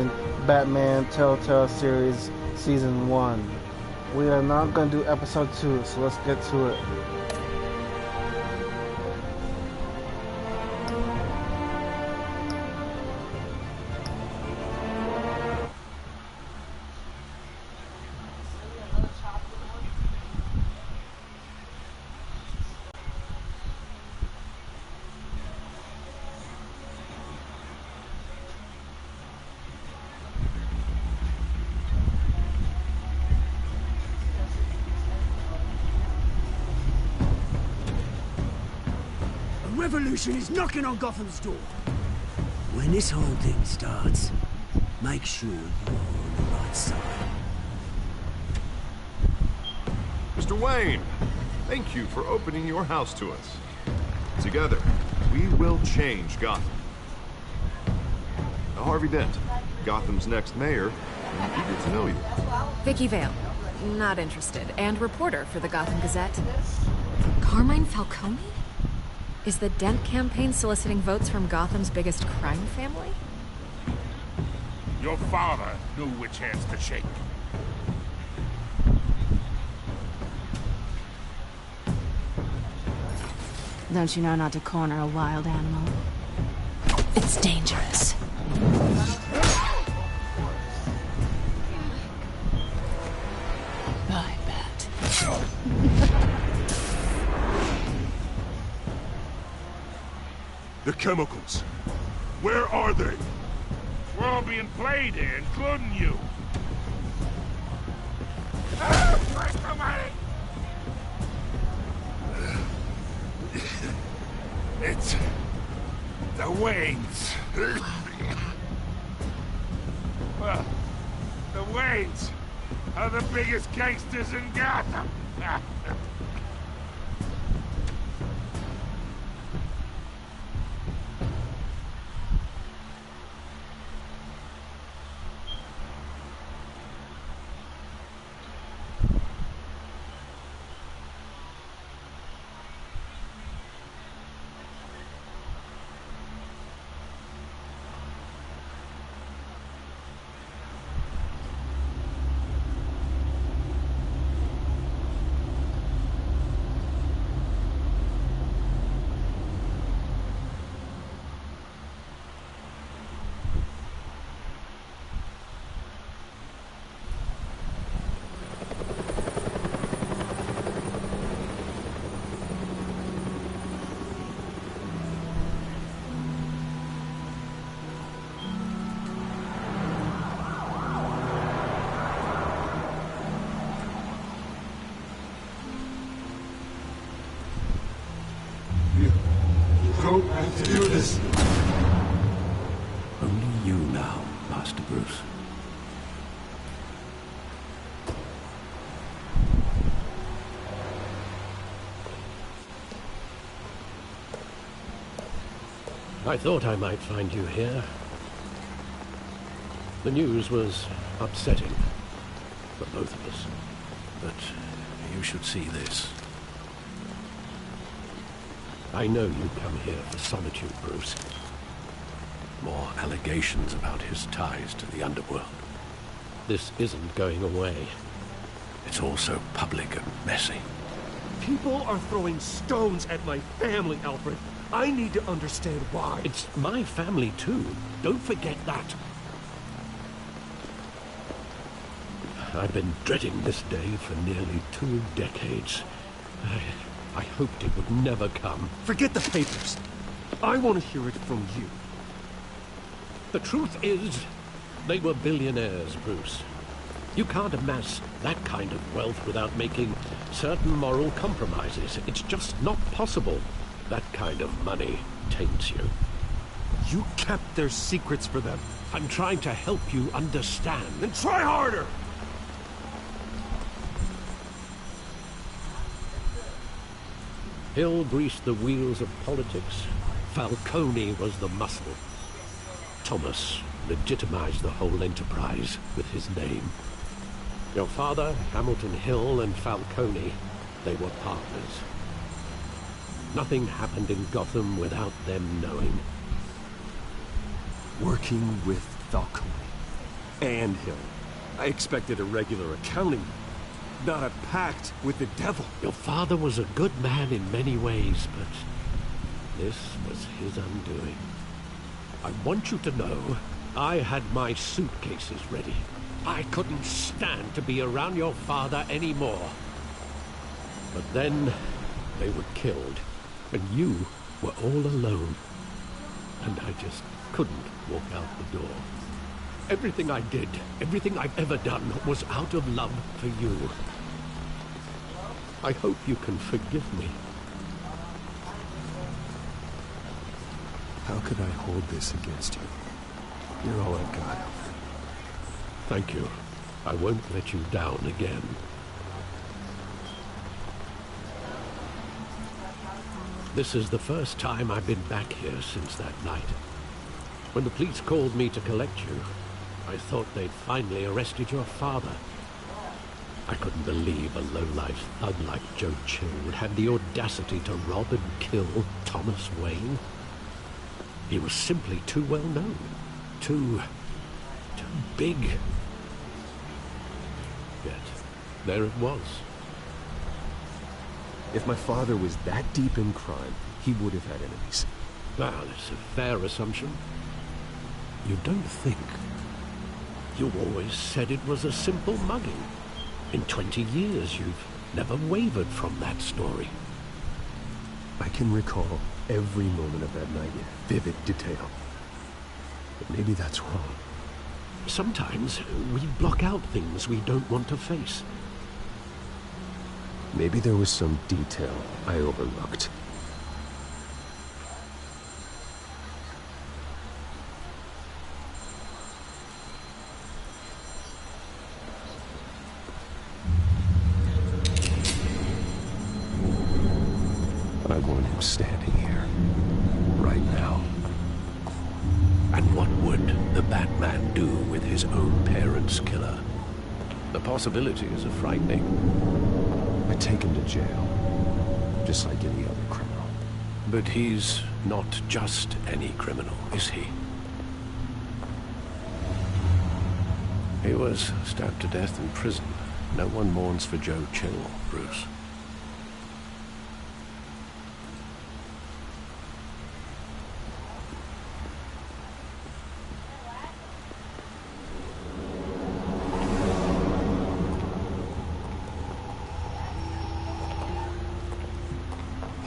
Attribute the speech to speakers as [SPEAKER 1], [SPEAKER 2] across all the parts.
[SPEAKER 1] Rise&Mind Batman Telltale series season 1. We are not going to do episode 2, so let's get to it.
[SPEAKER 2] Revolution is knocking on Gotham's door. When this whole thing starts, make sure you're on the right side.
[SPEAKER 3] Mr. Wayne, thank you for opening your house to us. Together, we will change Gotham. Now, Harvey Dent, Gotham's next mayor, I'm eager to know you.
[SPEAKER 4] Vicky Vale, not interested, and reporter for the Gotham Gazette. Carmine Falcone? Is the Dent campaign soliciting votes from Gotham's biggest crime family?
[SPEAKER 5] Your father knew which hands to shake.
[SPEAKER 6] Don't you know not to corner a wild animal? It's dangerous. Bye, Bat.
[SPEAKER 5] The chemicals. Where are they? We're all being played here, including you. It's the Waynes. Well, the Waynes are the biggest gangsters in Gotham.
[SPEAKER 7] Don't have to do this.
[SPEAKER 2] Only you now, Master Bruce.
[SPEAKER 8] I thought I might find you here. The news was upsetting for both of us.
[SPEAKER 2] But you should see this.
[SPEAKER 8] I know you come here for solitude, Bruce.
[SPEAKER 2] More allegations about his ties to the underworld.
[SPEAKER 8] This isn't going away.
[SPEAKER 2] It's all so public and messy.
[SPEAKER 9] People are throwing stones at my family, Alfred. I need to understand why.
[SPEAKER 8] It's my family, too. Don't forget that. I've been dreading this day for nearly 2 decades. I hoped it would never come.
[SPEAKER 9] Forget the papers. I want to hear it from you.
[SPEAKER 8] The truth is, they were billionaires, Bruce. You can't amass that kind of wealth without making certain moral compromises. It's just not possible. That kind of money taints you.
[SPEAKER 9] You kept their secrets for them.
[SPEAKER 8] I'm trying to help you understand.
[SPEAKER 9] Then try harder!
[SPEAKER 8] Hill greased the wheels of politics. Falcone was the muscle. Thomas legitimized the whole enterprise with his name. Your father, Hamilton Hill, and Falcone, they were partners. Nothing happened in Gotham without them knowing.
[SPEAKER 9] Working with Falcone. anthill. I expected a regular accounting, not a pact with the devil.
[SPEAKER 8] Your father was a good man in many ways, but this was his undoing. I want you to know, I had my suitcases ready. I couldn't stand to be around your father anymore. But then, they were killed, and you were all alone. And I just couldn't walk out the door. Everything I did, everything I've ever done, was out of love for you. I hope you can forgive me.
[SPEAKER 9] How could I hold this against you? You're all I've got.
[SPEAKER 8] Thank you. I won't let you down again. This is the first time I've been back here since that night. When the police called me to collect you, I thought they'd finally arrested your father. I couldn't believe a low-life thug like Joe Chill would have the audacity to rob and kill Thomas Wayne. He was simply too well known. Too big. Yet, there it was.
[SPEAKER 9] If my father was that deep in crime, he would have had enemies.
[SPEAKER 8] Well, it's a fair assumption. You don't think? You always said it was a simple mugging. In 20 years, you've never wavered from that story.
[SPEAKER 9] I can recall every moment of that night in vivid detail. But maybe that's wrong.
[SPEAKER 8] Sometimes we block out things we don't want to face.
[SPEAKER 9] Maybe there was some detail I overlooked. I want him standing here, right now.
[SPEAKER 8] And what would the Batman do with his own parents' killer? The possibilities are frightening.
[SPEAKER 9] I take him to jail, just like any other criminal.
[SPEAKER 8] But he's not just any criminal, is he? He was stabbed to death in prison. No one mourns for Joe Chill, Bruce.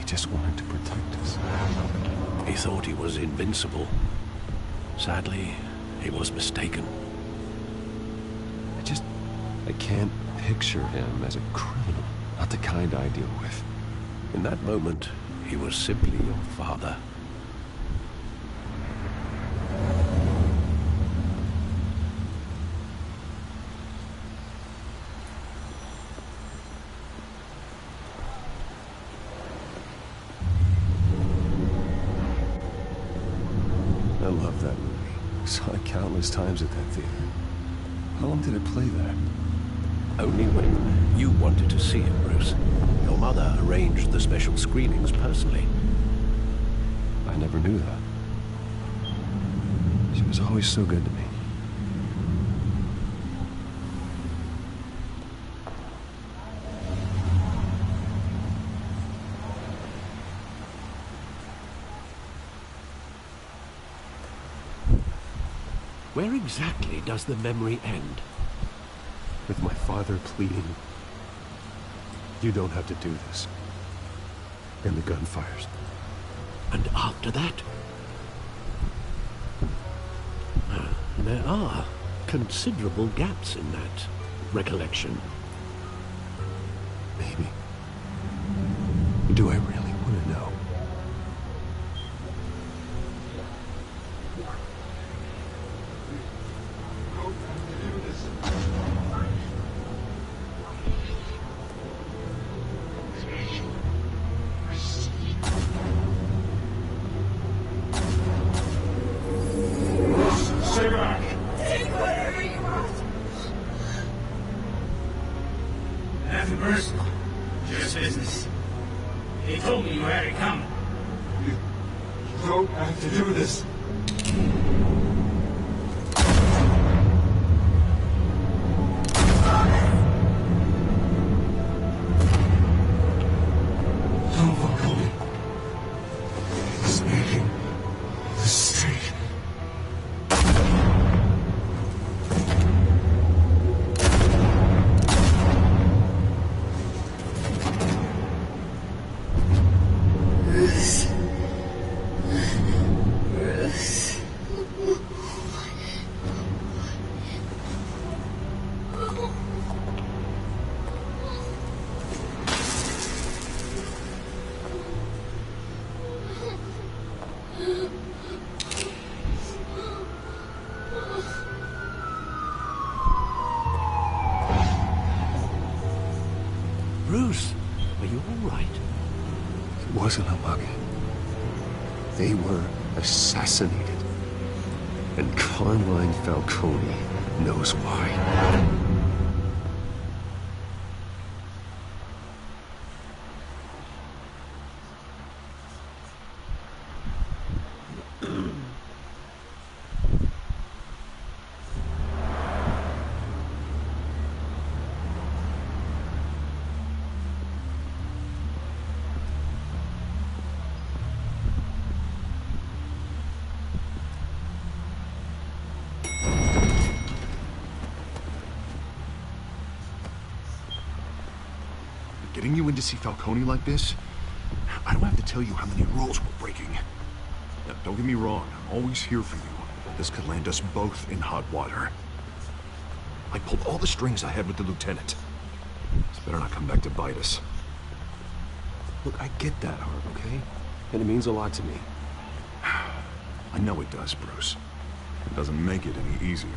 [SPEAKER 9] Just wanted to protect us.
[SPEAKER 8] He thought he was invincible. Sadly, he was mistaken.
[SPEAKER 9] I can't picture him as a criminal. Not the kind I deal with.
[SPEAKER 8] In that moment, he was simply your father.
[SPEAKER 9] I love that movie. Saw it countless times at that theater. How long did it play there?
[SPEAKER 8] Only when you wanted to see it, Bruce. Your mother arranged the special screenings personally.
[SPEAKER 9] I never knew that. She was always so good to me.
[SPEAKER 8] Where exactly does the memory end?
[SPEAKER 9] With my father pleading, "You don't have to do this." And the gun fires.
[SPEAKER 8] And after that? There are considerable gaps in that recollection.
[SPEAKER 9] Maybe. Do I really want to know?
[SPEAKER 2] Nothing personal. Just business. They told me you had it coming.
[SPEAKER 7] You don't have to do this.
[SPEAKER 8] all right?
[SPEAKER 9] It wasn't a mug. They were assassinated. And Carmine Falcone knows why.
[SPEAKER 3] Getting you in to see Falcone like this? I don't have to tell you how many rules we're breaking. Now, don't get me wrong, I'm always here for you. This could land us both in hot water. I pulled all the strings I had with the lieutenant. This better not come back to bite us.
[SPEAKER 9] Look, I get that, Harv, okay? And it means a lot to me.
[SPEAKER 3] I know it does, Bruce. It doesn't make it any easier.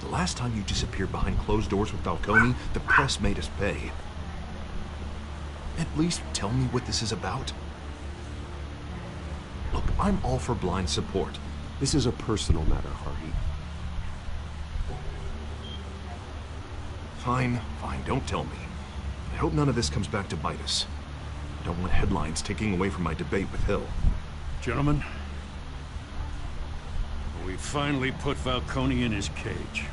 [SPEAKER 3] The last time you disappeared behind closed doors with Falcone, the press made us pay. At least tell me what this is about. Look, I'm all for blind support.
[SPEAKER 9] This is a personal matter, Harvey.
[SPEAKER 3] Fine, don't tell me. I hope none of this comes back to bite us. I don't want headlines taking away from my debate with Hill.
[SPEAKER 5] Gentlemen, we finally put Falcone in his cage.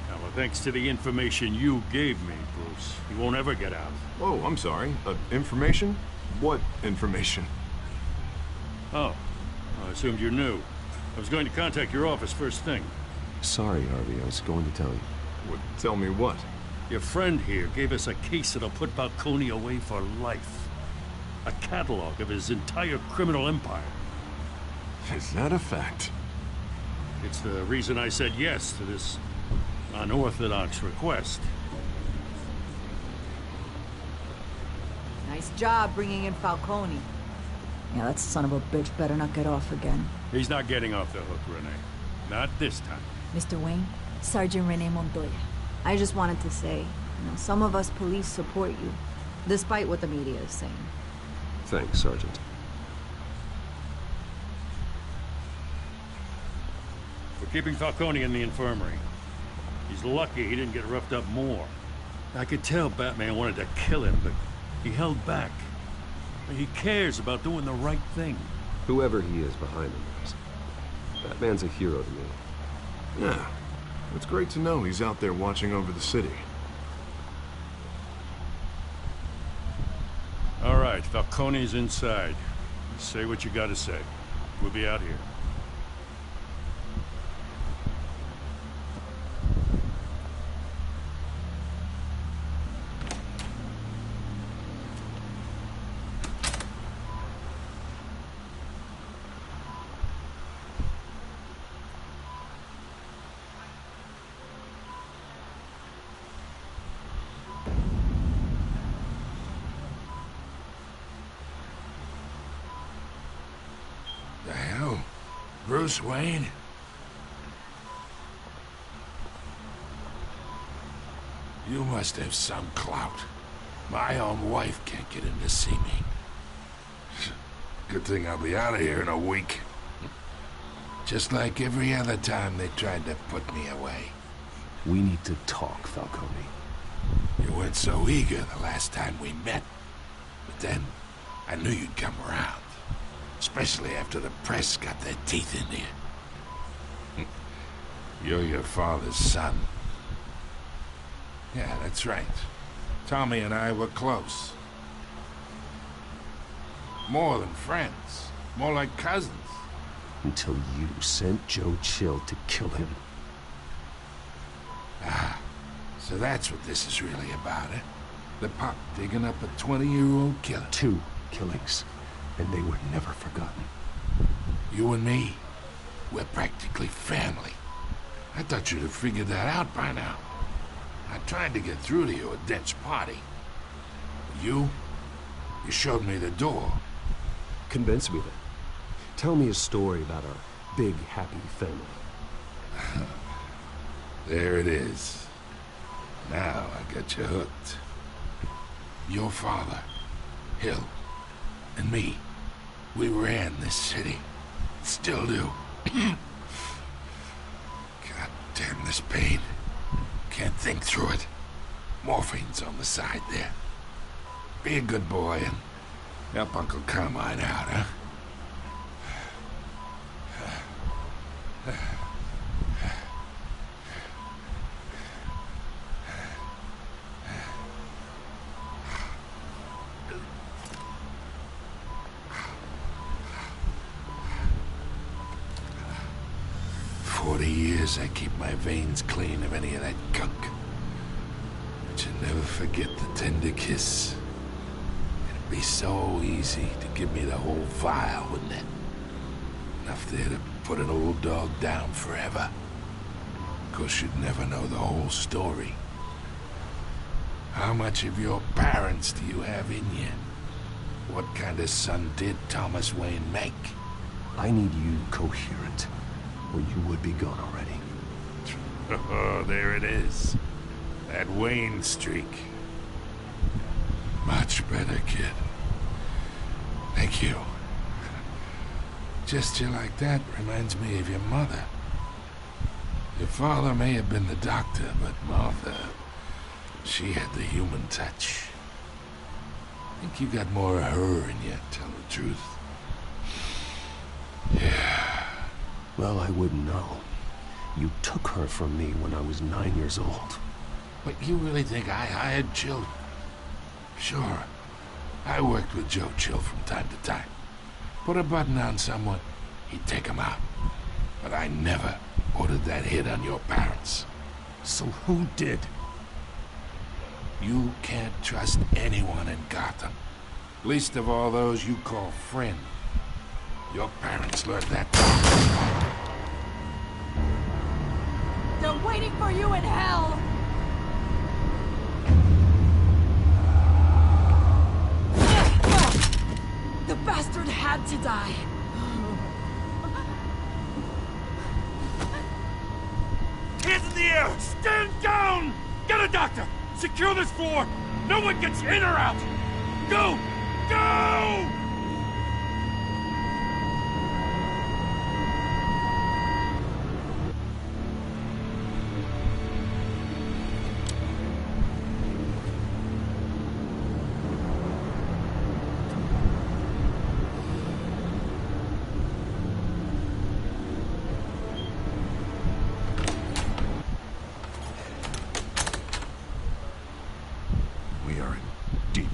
[SPEAKER 5] Now, thanks to the information you gave me, Bruce, he won't ever get out.
[SPEAKER 3] Whoa, I'm sorry. Information? What information?
[SPEAKER 5] Oh, I assumed you knew. I was going to contact your office first thing.
[SPEAKER 9] Sorry, Harvey, I was going to tell you.
[SPEAKER 3] Would tell me what?
[SPEAKER 5] Your friend here gave us a case that'll put Falcone away for life. A catalog of his entire criminal empire.
[SPEAKER 3] Is that a fact?
[SPEAKER 5] It's the reason I said yes to this unorthodox request.
[SPEAKER 10] Nice job bringing in Falcone. Yeah, that son of a bitch better not get off again.
[SPEAKER 5] He's not getting off the hook, Renee. Not this time.
[SPEAKER 10] Mr. Wayne, Sergeant Renee Montoya. I just wanted to say, some of us police support you, despite what the media is saying.
[SPEAKER 9] Thanks, Sergeant.
[SPEAKER 5] We're keeping Falcone in the infirmary. He's lucky he didn't get roughed up more. I could tell Batman wanted to kill him, but he held back. He cares about doing the right thing.
[SPEAKER 9] Whoever he is behind him is. Batman's a hero to me.
[SPEAKER 3] Yeah. It's great to know he's out there watching over the city.
[SPEAKER 5] All right, Falcone's inside. Say what you gotta say. We'll be out here.
[SPEAKER 11] The hell? Bruce Wayne? You must have some clout. My own wife can't get in to see me. Good thing I'll be out of here in a week. Just like every other time they tried to put me away.
[SPEAKER 9] We need to talk, Falcone.
[SPEAKER 11] You weren't so eager the last time we met. But then, I knew you'd come around. Especially after the press got their teeth into you. You're your father's son. Yeah, that's right. Tommy and I were close. More than friends. More like cousins.
[SPEAKER 9] Until you sent Joe Chill to kill him.
[SPEAKER 11] Ah, so that's what this is really about, eh? The pop digging up a 20-year-old killer.
[SPEAKER 9] 2 killings. And they were never forgotten.
[SPEAKER 11] You and me, we're practically family. I thought you'd have figured that out by now. I tried to get through to you at Dent's party. You showed me the door.
[SPEAKER 9] Convince me then. Tell me a story about our big, happy family.
[SPEAKER 11] There it is. Now I got you hooked. Your father, Hill, and me, we ran this city. Still do. God damn this pain. Can't think through it. Morphine's on the side there. Be a good boy and help Uncle Carmine out, huh? 40 years I keep my veins clean of any of that gunk. But you never forget the tender kiss. It'd be so easy to give me the whole vial, wouldn't it? Enough there to put an old dog down forever. Of course, you'd never know the whole story. How much of your parents do you have in you? What kind of son did Thomas Wayne make?
[SPEAKER 9] I need you coherent, or you would be gone already.
[SPEAKER 11] Oh, there it is. That Wayne streak. Much better, kid. Thank you. Gesture like that reminds me of your mother. Your father may have been the doctor, but Martha, she had the human touch. I think you got more of her in you, tell the truth. Yeah.
[SPEAKER 9] Well, I wouldn't know. You took her from me when I was 9 years old.
[SPEAKER 11] But you really think I hired Chill? Sure. I worked with Joe Chill from time to time. Put a button on someone, he'd take him out. But I never ordered that hit on your parents.
[SPEAKER 9] So who did?
[SPEAKER 11] You can't trust anyone in Gotham. Least of all those you call friend. Your parents learned that.
[SPEAKER 10] They're waiting for you in hell! The bastard had to die.
[SPEAKER 5] Hands in the air! Stand down! Get a doctor! Secure this floor! No one gets in or out! Go! Go!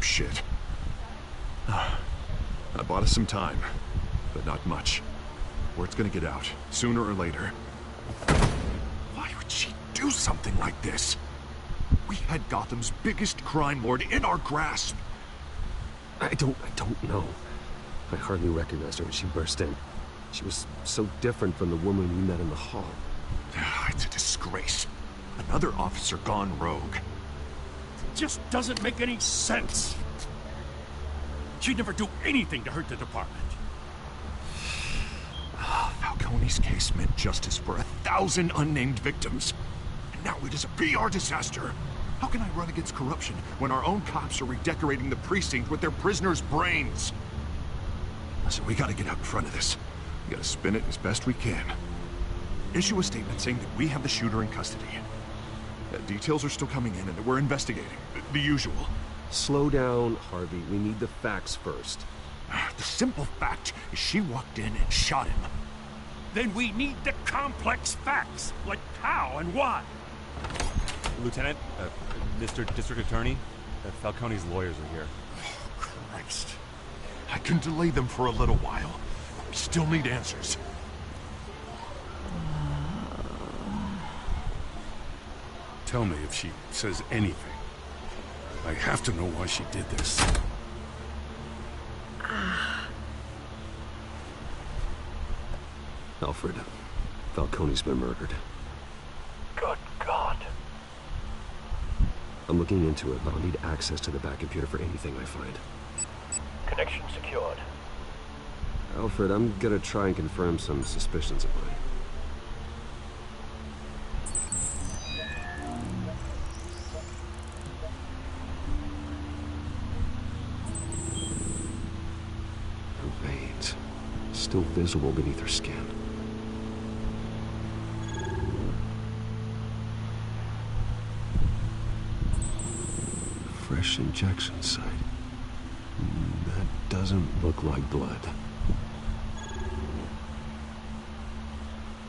[SPEAKER 3] Shit. I bought us some time, but not much. Word's gonna get out, sooner or later. Why would she do something like this? We had Gotham's biggest crime lord in our grasp.
[SPEAKER 9] I don't know. I hardly recognized her when she burst in. She was so different from the woman we met in the hall.
[SPEAKER 3] It's a disgrace. Another officer gone rogue.
[SPEAKER 5] Just doesn't make any sense. She'd never do anything to hurt the department.
[SPEAKER 3] Falcone's case meant justice for 1,000 unnamed victims. And now it is a PR disaster. How can I run against corruption when our own cops are redecorating the precinct with their prisoners' brains? Listen, we gotta get out in front of this. We gotta spin it as best we can. Issue a statement saying that we have the shooter in custody. Details are still coming in and that we're investigating. The usual.
[SPEAKER 9] Slow down, Harvey. We need the facts first.
[SPEAKER 3] The simple fact is she walked in and shot him.
[SPEAKER 5] Then we need the complex facts, like how and why.
[SPEAKER 12] Lieutenant, Mr. District Attorney, Falcone's lawyers are here.
[SPEAKER 3] Oh, Christ. I can delay them for a little while, but we still need answers.
[SPEAKER 5] Tell me if she says anything. I have to know why she did this.
[SPEAKER 9] Alfred, Falcone's been murdered.
[SPEAKER 13] Good God.
[SPEAKER 9] I'm looking into it, but I'll need access to the back computer for anything I find.
[SPEAKER 13] Connection secured.
[SPEAKER 9] Alfred, I'm gonna try and confirm some suspicions of mine. still visible beneath her skin. Fresh injection site. That doesn't look like blood.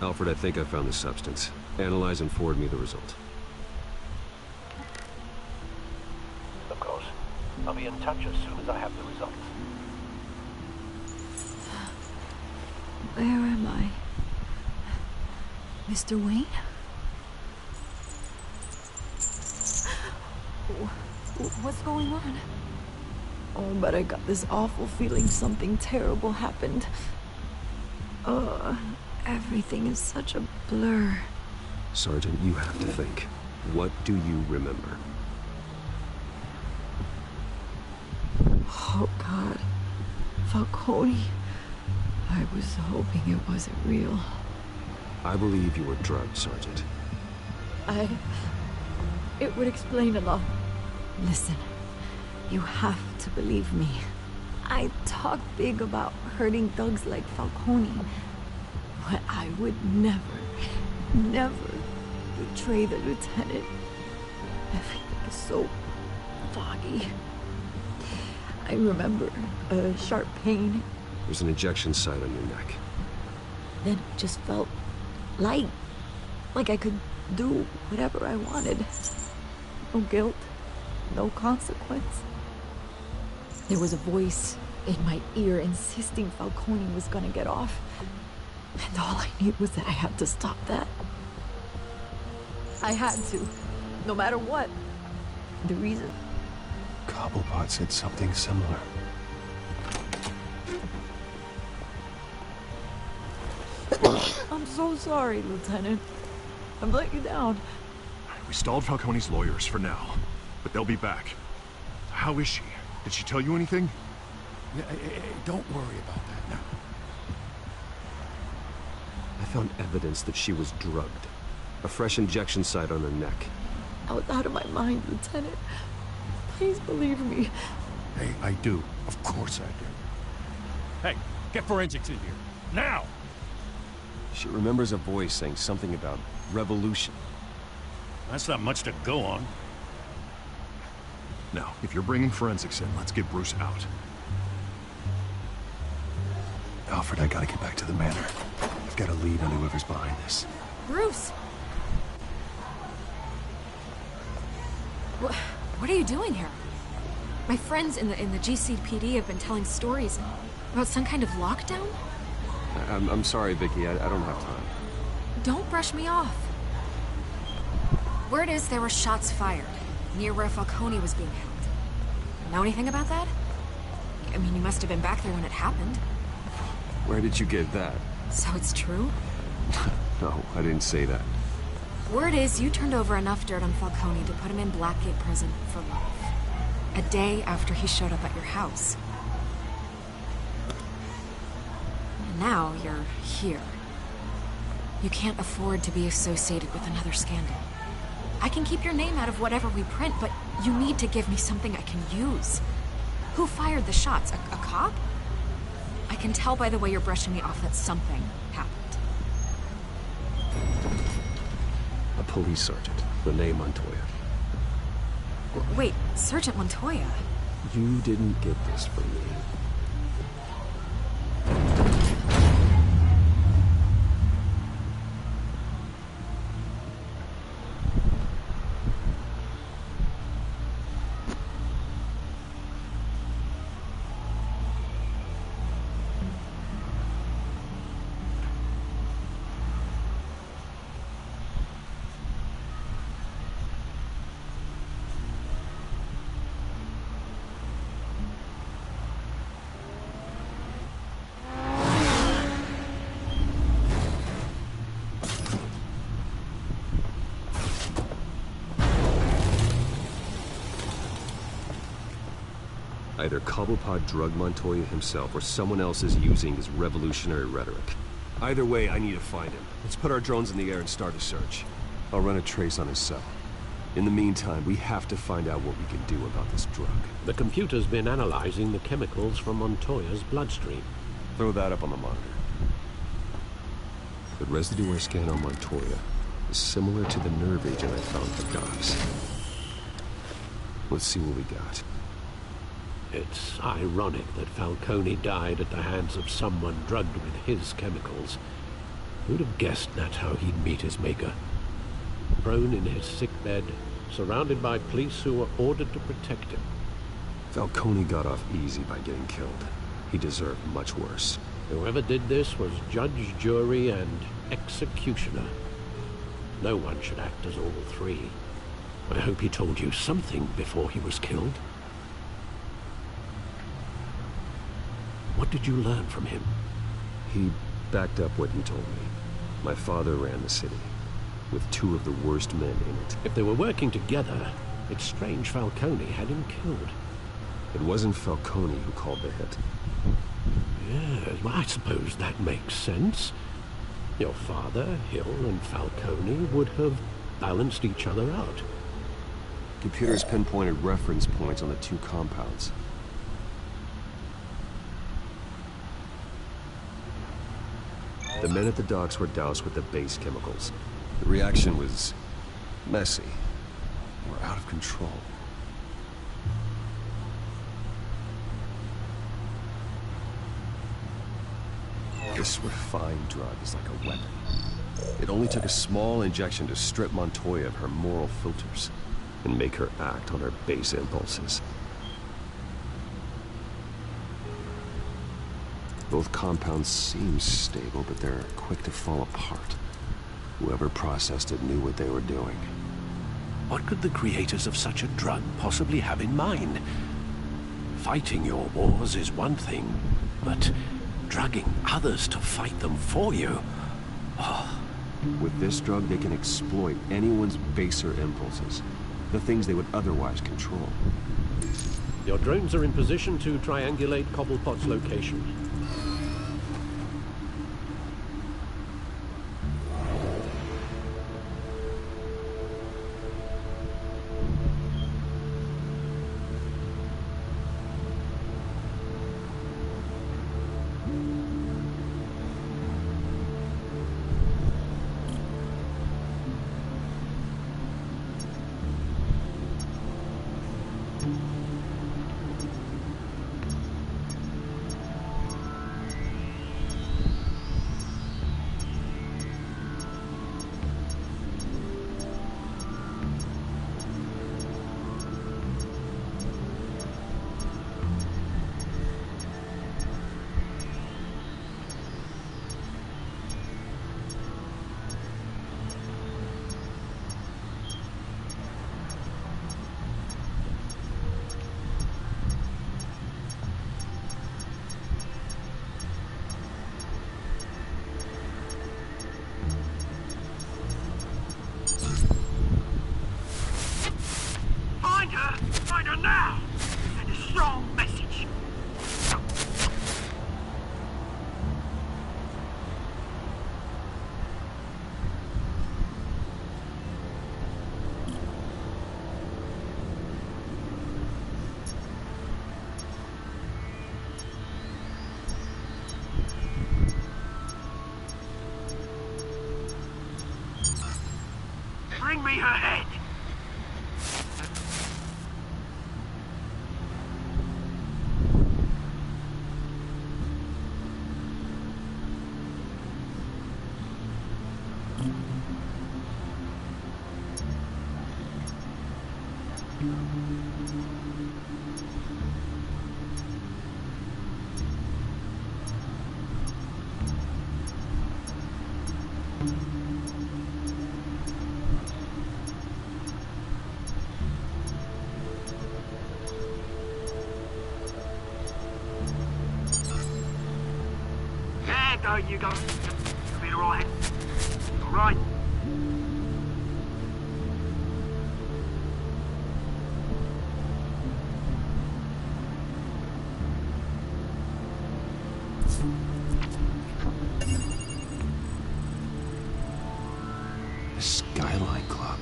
[SPEAKER 9] Alfred, I think I found the substance. Analyze and forward me the result.
[SPEAKER 13] Of course. I'll be in touch as soon as I have the results.
[SPEAKER 10] Where am I? Mr. Wayne? What's going on? Oh, but I got this awful feeling something terrible happened. Everything is such a blur.
[SPEAKER 9] Sergeant, you have to think. What do you remember?
[SPEAKER 10] Oh, God. Falcone. I was hoping it wasn't real.
[SPEAKER 9] I believe you were drugged, Sergeant.
[SPEAKER 10] It would explain a lot. Listen, you have to believe me. I talk big about hurting thugs like Falcone, but I would never betray the lieutenant. Everything is so foggy. I remember a sharp pain.
[SPEAKER 9] There's an injection site on your neck.
[SPEAKER 10] Then it just felt light. Like I could do whatever I wanted. No guilt, no consequence. There was a voice in my ear insisting Falcone was gonna get off. And all I knew was that I had to stop that. I had to, no matter what. The reason...
[SPEAKER 9] Cobblepot said something similar.
[SPEAKER 10] I'm so sorry, Lieutenant. I've let you down.
[SPEAKER 3] We stalled Falcone's lawyers for now, but they'll be back. How is she? Did she tell you anything?
[SPEAKER 5] Yeah, don't worry about that now.
[SPEAKER 9] I found evidence that she was drugged. A fresh injection site on her neck.
[SPEAKER 10] I was out of my mind, Lieutenant. Please believe me.
[SPEAKER 5] Hey, I do. Of course I do. Hey, get forensics in here. Now!
[SPEAKER 9] She remembers a voice saying something about revolution.
[SPEAKER 5] That's not much to go on.
[SPEAKER 3] Now, if you're bringing forensics in, let's get Bruce out.
[SPEAKER 9] Alfred, I gotta get back to the manor. I've got a lead on whoever's behind this.
[SPEAKER 4] Bruce! What are you doing here? My friends in the GCPD have been telling stories about some kind of lockdown?
[SPEAKER 9] I'm sorry, Vicky. I don't have time.
[SPEAKER 4] Don't brush me off. Word is there were shots fired near where Falcone was being held. Know anything about that? I mean, you must have been back there when it happened.
[SPEAKER 9] Where did you get that?
[SPEAKER 4] So it's true?
[SPEAKER 9] No, I didn't say that.
[SPEAKER 4] Word is you turned over enough dirt on Falcone to put him in Blackgate Prison for life. A day after he showed up at your house. And now you're here. You can't afford to be associated with another scandal. I can keep your name out of whatever we print, but you need to give me something I can use. Who fired the shots? A cop? I can tell by the way you're brushing me off that something happened.
[SPEAKER 9] A police sergeant, Renee Montoya.
[SPEAKER 4] Wait, Sergeant Montoya?
[SPEAKER 9] You didn't get this from me. Either Cobblepot drugged Montoya himself, or someone else is using his revolutionary rhetoric. Either way, I need to find him. Let's put our drones in the air and start a search. I'll run a trace on his cell. In the meantime, we have to find out what we can do about this drug.
[SPEAKER 8] The computer's been analyzing the chemicals from Montoya's bloodstream.
[SPEAKER 9] throw that up on the monitor. The residue I scanned on Montoya is similar to the nerve agent I found at the docks. Let's see what we got.
[SPEAKER 8] It's ironic that Falcone died at the hands of someone drugged with his chemicals. Who'd have guessed that's how he'd meet his maker? Prone in his sickbed, surrounded by police who were ordered to protect him.
[SPEAKER 9] Falcone got off easy by getting killed. He deserved much worse.
[SPEAKER 8] Whoever did this was judge, jury, and executioner. No one should act as all three. I hope he told you something before he was killed. What did you learn from him?
[SPEAKER 9] He backed up what he told me. My father ran the city, with two of the worst men in it.
[SPEAKER 8] If they were working together, it's strange Falcone had him killed.
[SPEAKER 9] It wasn't Falcone who called the hit.
[SPEAKER 8] Yes, well, I suppose that makes sense. Your father, Hill, and Falcone would have balanced each other out.
[SPEAKER 9] Computers pinpointed reference points on the two compounds. The men at the docks were doused with the base chemicals. The reaction was messy, or out of control. This refined drug is like a weapon. It only took a small injection to strip Montoya of her moral filters and make her act on her base impulses. Both compounds seem stable, but they're quick to fall apart. Whoever processed it knew what they were doing.
[SPEAKER 8] What could the creators of such a drug possibly have in mind? Fighting your wars is one thing, but drugging others to fight them for you? Oh.
[SPEAKER 9] With this drug, they can exploit anyone's baser impulses, the things they would otherwise control.
[SPEAKER 8] Your drones are in position to triangulate Cobblepot's location.
[SPEAKER 2] Find her now! Send a strong message. Bring me her head! There you go. You'll be alright. Alright.
[SPEAKER 9] The Skyline Club.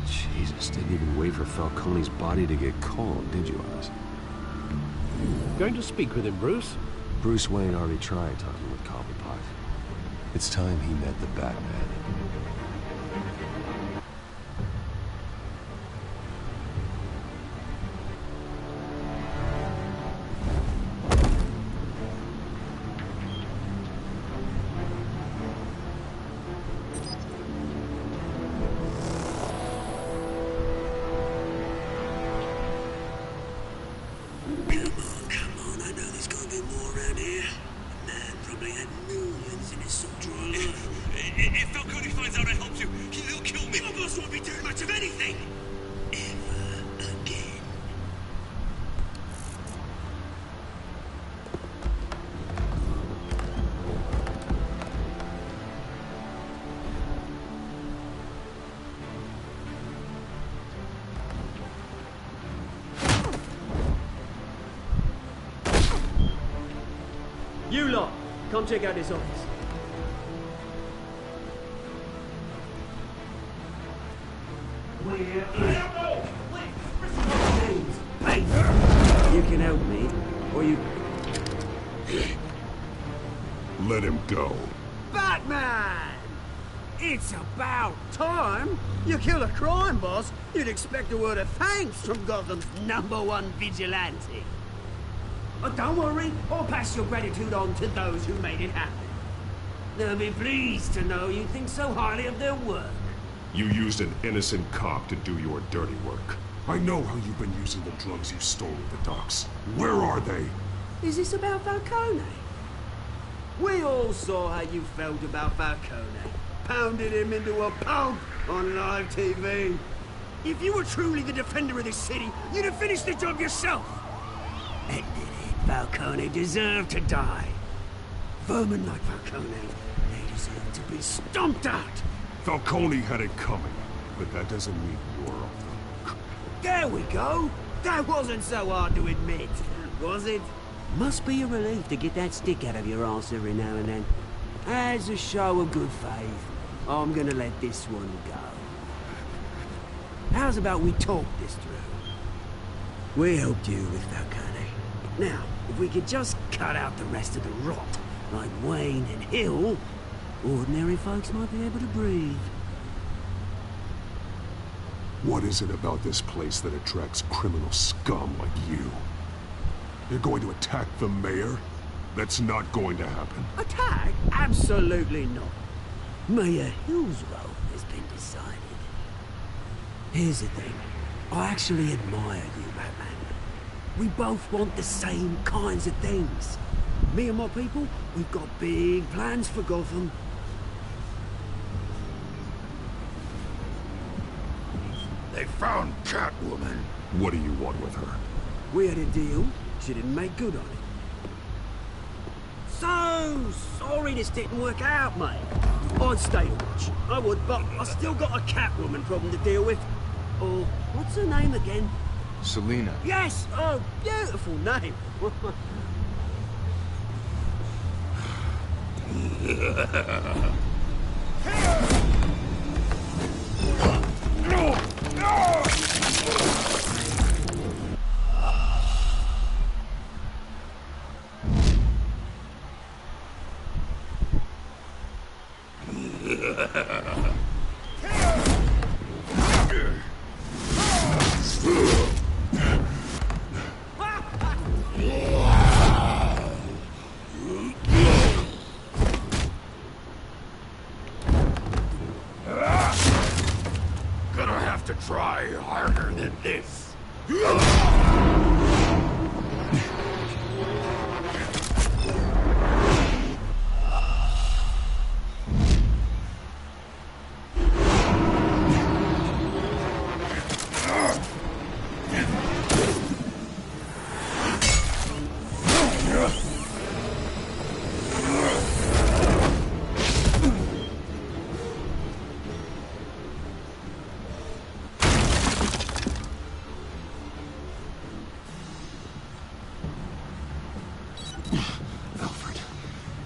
[SPEAKER 9] Jesus, didn't even wait for Falcone's body to get cold, did you, Oz?
[SPEAKER 8] Going to speak with him, Bruce?
[SPEAKER 9] Bruce Wayne already tried talking with Cobblepot. It's time he met the Batman.
[SPEAKER 2] If Falcone finds out I helped you, he'll kill me. My boss won't be doing much of anything. Ever again.
[SPEAKER 14] You lot, come check out his office. You can help me, or you...
[SPEAKER 3] Let him go.
[SPEAKER 2] Batman! It's about time. You kill a crime boss, you'd expect a word of thanks from Gotham's #1 vigilante. But don't worry, I'll pass your gratitude on to those who made it happen. They'll be pleased to know you think so highly of their work.
[SPEAKER 3] You used an innocent cop to do your dirty work. I know how you've been using the drugs you stole at the docks. Where are they?
[SPEAKER 2] Is this about Falcone? We all saw how you felt about Falcone. Pounded him into a pulp on live TV. If you were truly the defender of this city, you'd have finished the job yourself. Admit it, Falcone deserved to die. Vermin like Falcone, they deserve to be stomped out.
[SPEAKER 3] Falcone had it coming, but that doesn't mean you're off the hook.
[SPEAKER 2] There we go. That wasn't so hard to admit, was it? Must be a relief to get that stick out of your arse every now and then. As a show of good faith, I'm gonna let this one go. How's about we talk this through? We helped you with Falcone. Now, if we could just cut out the rest of the rot, like Wayne and Hill, ordinary folks might be able to breathe.
[SPEAKER 3] What is it about this place that attracts criminal scum like you? You're going to attack the mayor? That's not going to happen.
[SPEAKER 2] Attack? Absolutely not. Mayor Hill's role has been decided. Here's the thing. I actually admire you, Batman. We both want the same kinds of things. Me and my people, we've got big plans for Gotham.
[SPEAKER 11] They found Catwoman.
[SPEAKER 3] What do you want with her?
[SPEAKER 2] We had a deal. She didn't make good on it. So sorry this didn't work out, mate. I'd stay to watch. I would, but I still got a Catwoman problem to deal with. Or, what's her name again?
[SPEAKER 15] Selina.
[SPEAKER 2] Yes! Oh, beautiful name.
[SPEAKER 11] Gonna have to try harder than this.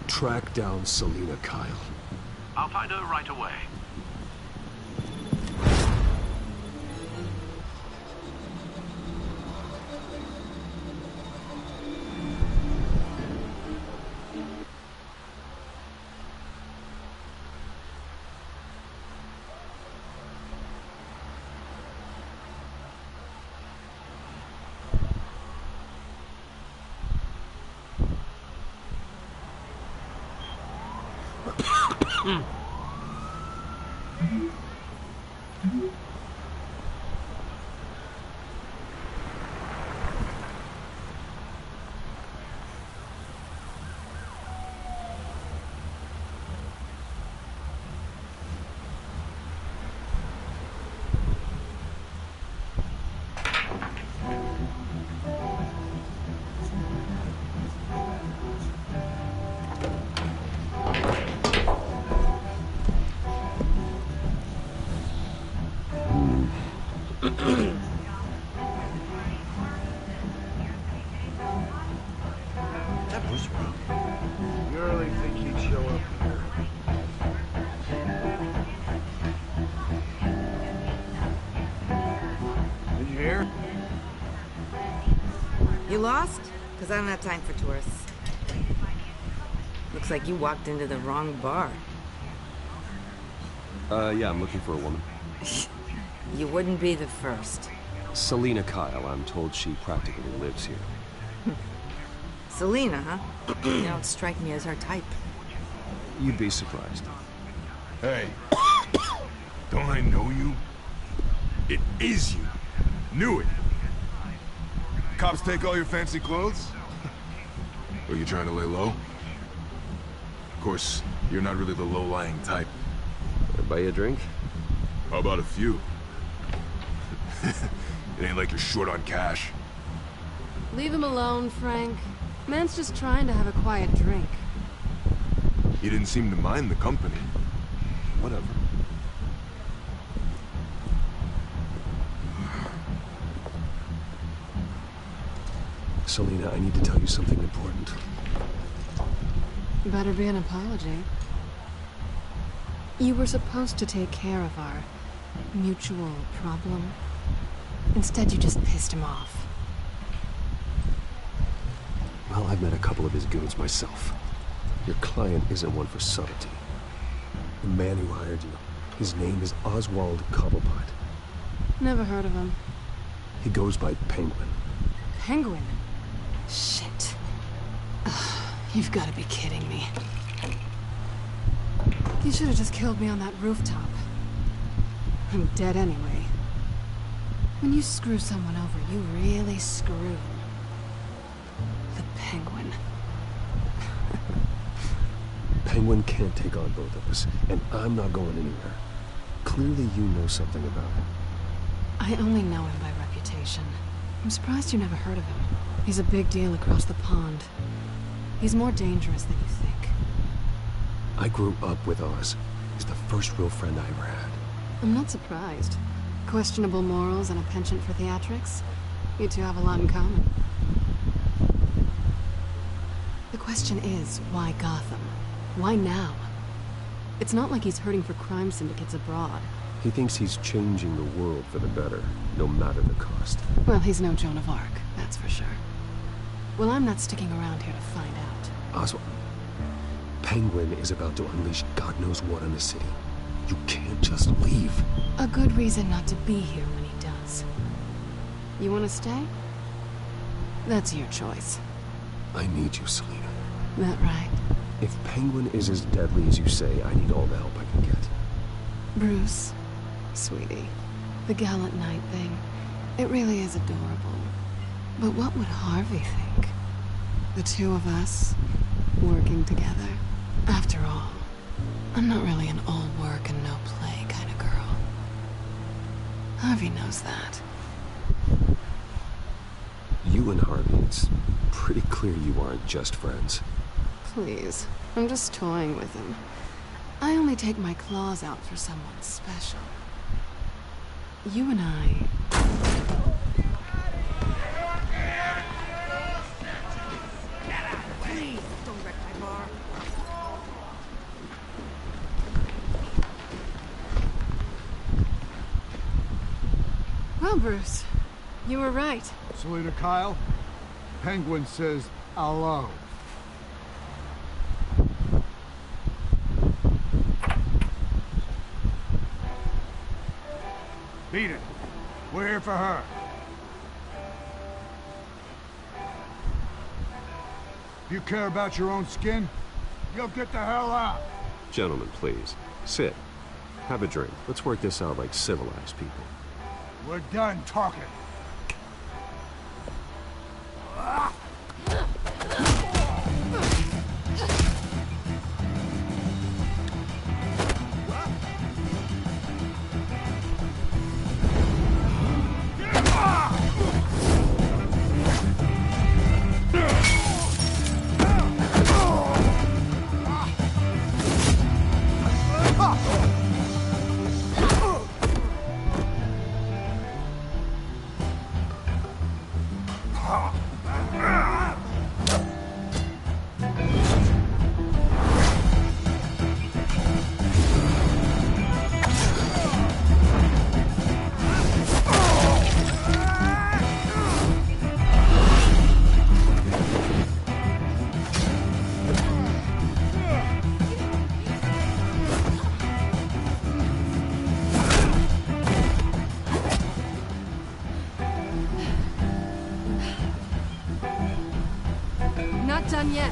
[SPEAKER 3] Track down Selina Kyle.
[SPEAKER 13] I'll find her right away.
[SPEAKER 11] That was wrong.
[SPEAKER 7] You really think he'd show up here? Did you hear?
[SPEAKER 15] You lost? Because I don't have time for tourists. Looks like you walked into the wrong bar.
[SPEAKER 9] Yeah, I'm looking for a woman.
[SPEAKER 15] You wouldn't be the first.
[SPEAKER 9] Selina Kyle, I'm told she practically lives here.
[SPEAKER 15] Selina, huh? You don't strike me as her type.
[SPEAKER 9] You'd be surprised.
[SPEAKER 11] Hey, don't I know you? It is you. Knew it. Cops take all your fancy clothes? Are you trying to lay low? Of course, you're not really the low-lying type.
[SPEAKER 9] Buy you a drink?
[SPEAKER 11] How about a few? It ain't like you're short on cash.
[SPEAKER 6] Leave him alone, Frank. Man's just trying to have a quiet drink.
[SPEAKER 11] You didn't seem to mind the company.
[SPEAKER 9] Whatever. Selina, I need to tell you something important.
[SPEAKER 6] Better be an apology. You were supposed to take care of our mutual problem. Instead, you just pissed him off.
[SPEAKER 9] Well, I've met a couple of his goons myself. Your client isn't one for subtlety. The man who hired you, his name is Oswald Cobblepot.
[SPEAKER 6] Never heard of him.
[SPEAKER 9] He goes by Penguin.
[SPEAKER 6] Penguin? Shit. Ugh, you've got to be kidding me. You should have just killed me on that rooftop. I'm dead anyway. When you screw someone over, you really screw. The Penguin.
[SPEAKER 9] Penguin can't take on both of us, and I'm not going anywhere. Clearly you know something about him.
[SPEAKER 6] I only know him by reputation. I'm surprised you never heard of him. He's a big deal across the pond. He's more dangerous than you think.
[SPEAKER 9] I grew up with Oz. He's the first real friend I ever had.
[SPEAKER 6] I'm not surprised. Questionable morals and a penchant for theatrics. You two have a lot in common. The question is, why Gotham? Why now? It's not like he's hurting for crime syndicates abroad.
[SPEAKER 9] He thinks he's changing the world for the better, no matter the cost.
[SPEAKER 6] Well, he's no Joan of Arc, that's for sure. Well, I'm not sticking around here to find out.
[SPEAKER 9] Oswald, Penguin is about to unleash God knows what on the city. You can't just leave.
[SPEAKER 6] A good reason not to be here when he does. You want to stay? That's your choice.
[SPEAKER 9] I need you, Selina.
[SPEAKER 6] That right?
[SPEAKER 9] If Penguin is as deadly as you say, I need all the help I can get.
[SPEAKER 6] Bruce, sweetie, the gallant knight thing, it really is adorable. But what would Harvey think? The two of us, working together. After all, I'm not really an all work and no play kind of girl. Harvey knows that.
[SPEAKER 9] You and Harvey, it's pretty clear you aren't just friends.
[SPEAKER 6] Please, I'm just toying with him. I only take my claws out for someone special. You and I...
[SPEAKER 15] Please, don't wreck my bar.
[SPEAKER 6] Well, Bruce, you were right.
[SPEAKER 7] Selina Kyle, Penguin says hello. Beat it. We're here for her. If you care about your own skin, you'll get the hell out.
[SPEAKER 9] Gentlemen, please. Sit. Have a drink. Let's work this out like civilized people.
[SPEAKER 7] We're done talking.
[SPEAKER 6] Not done yet.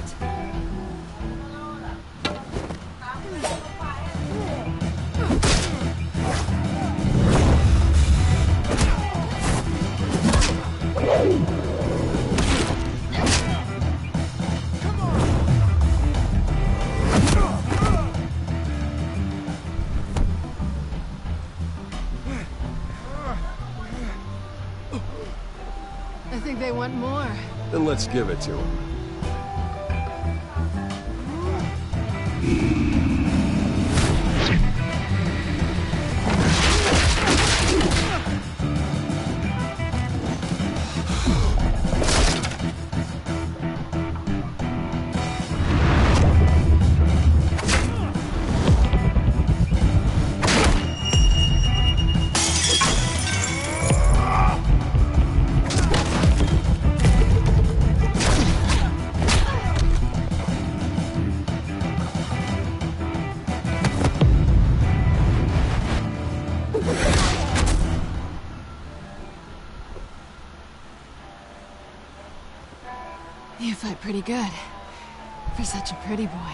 [SPEAKER 6] I think they want more.
[SPEAKER 9] Then let's give it to them.
[SPEAKER 6] You fight pretty good. For such a pretty boy.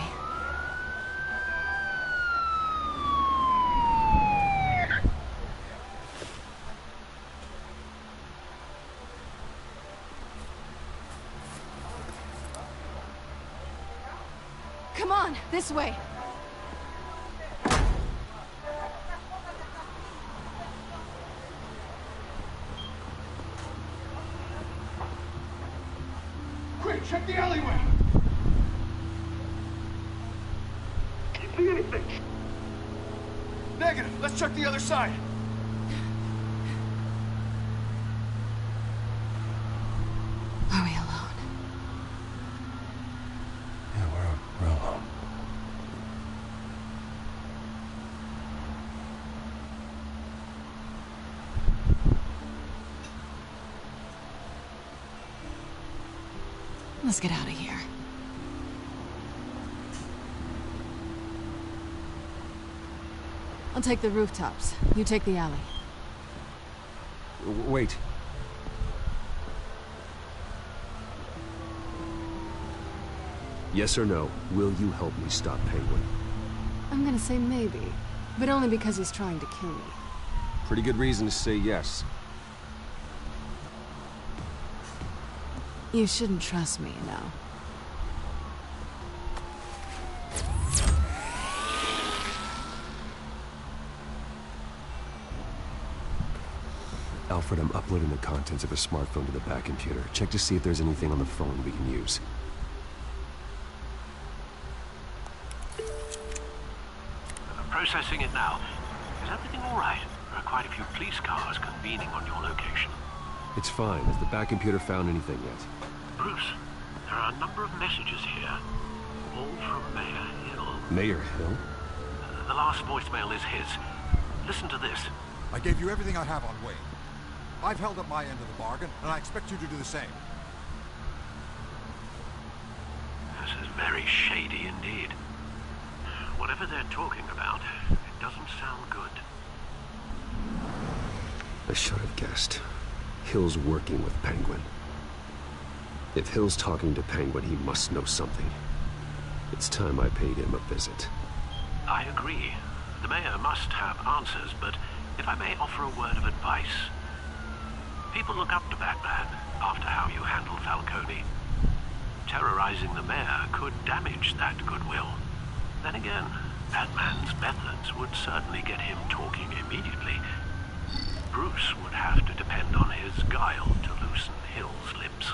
[SPEAKER 6] Come on, this way.
[SPEAKER 7] Quick, check the alleyway!
[SPEAKER 2] See anything?
[SPEAKER 7] Negative. Let's check the other side.
[SPEAKER 6] Are we alone?
[SPEAKER 11] Yeah, we're alone.
[SPEAKER 6] Let's get out of here. I'll take the rooftops. You take the alley.
[SPEAKER 9] Wait. Yes or no, will you help me stop Penguin?
[SPEAKER 6] I'm gonna say maybe, but only because he's trying to kill me.
[SPEAKER 9] Pretty good reason to say yes.
[SPEAKER 6] You shouldn't trust me, you know.
[SPEAKER 9] Alfred, I'm uploading the contents of a smartphone to the back computer. Check to see if there's anything on the phone we can use.
[SPEAKER 13] Processing it now. Is everything all right? There are quite a few police cars convening on your location.
[SPEAKER 9] It's fine. Has the back computer found anything yet?
[SPEAKER 13] Bruce, there are a number of messages here. All from Mayor Hill.
[SPEAKER 9] Mayor Hill?
[SPEAKER 13] The last voicemail is his. Listen to this.
[SPEAKER 16] I gave you everything I have on Wayne. I've held up my end of the bargain, and I expect you to do the same.
[SPEAKER 13] This is very shady indeed. Whatever they're talking about, it doesn't sound good.
[SPEAKER 9] I should have guessed. Hill's working with Penguin. If Hill's talking to Penguin, he must know something. It's time I paid him a visit.
[SPEAKER 13] I agree. The mayor must have answers, but if I may offer a word of advice. People look up to Batman after how you handled Falcone. Terrorizing the mayor could damage that goodwill. Then again, Batman's methods would certainly get him talking immediately. Bruce would have to depend on his guile to loosen Hill's lips.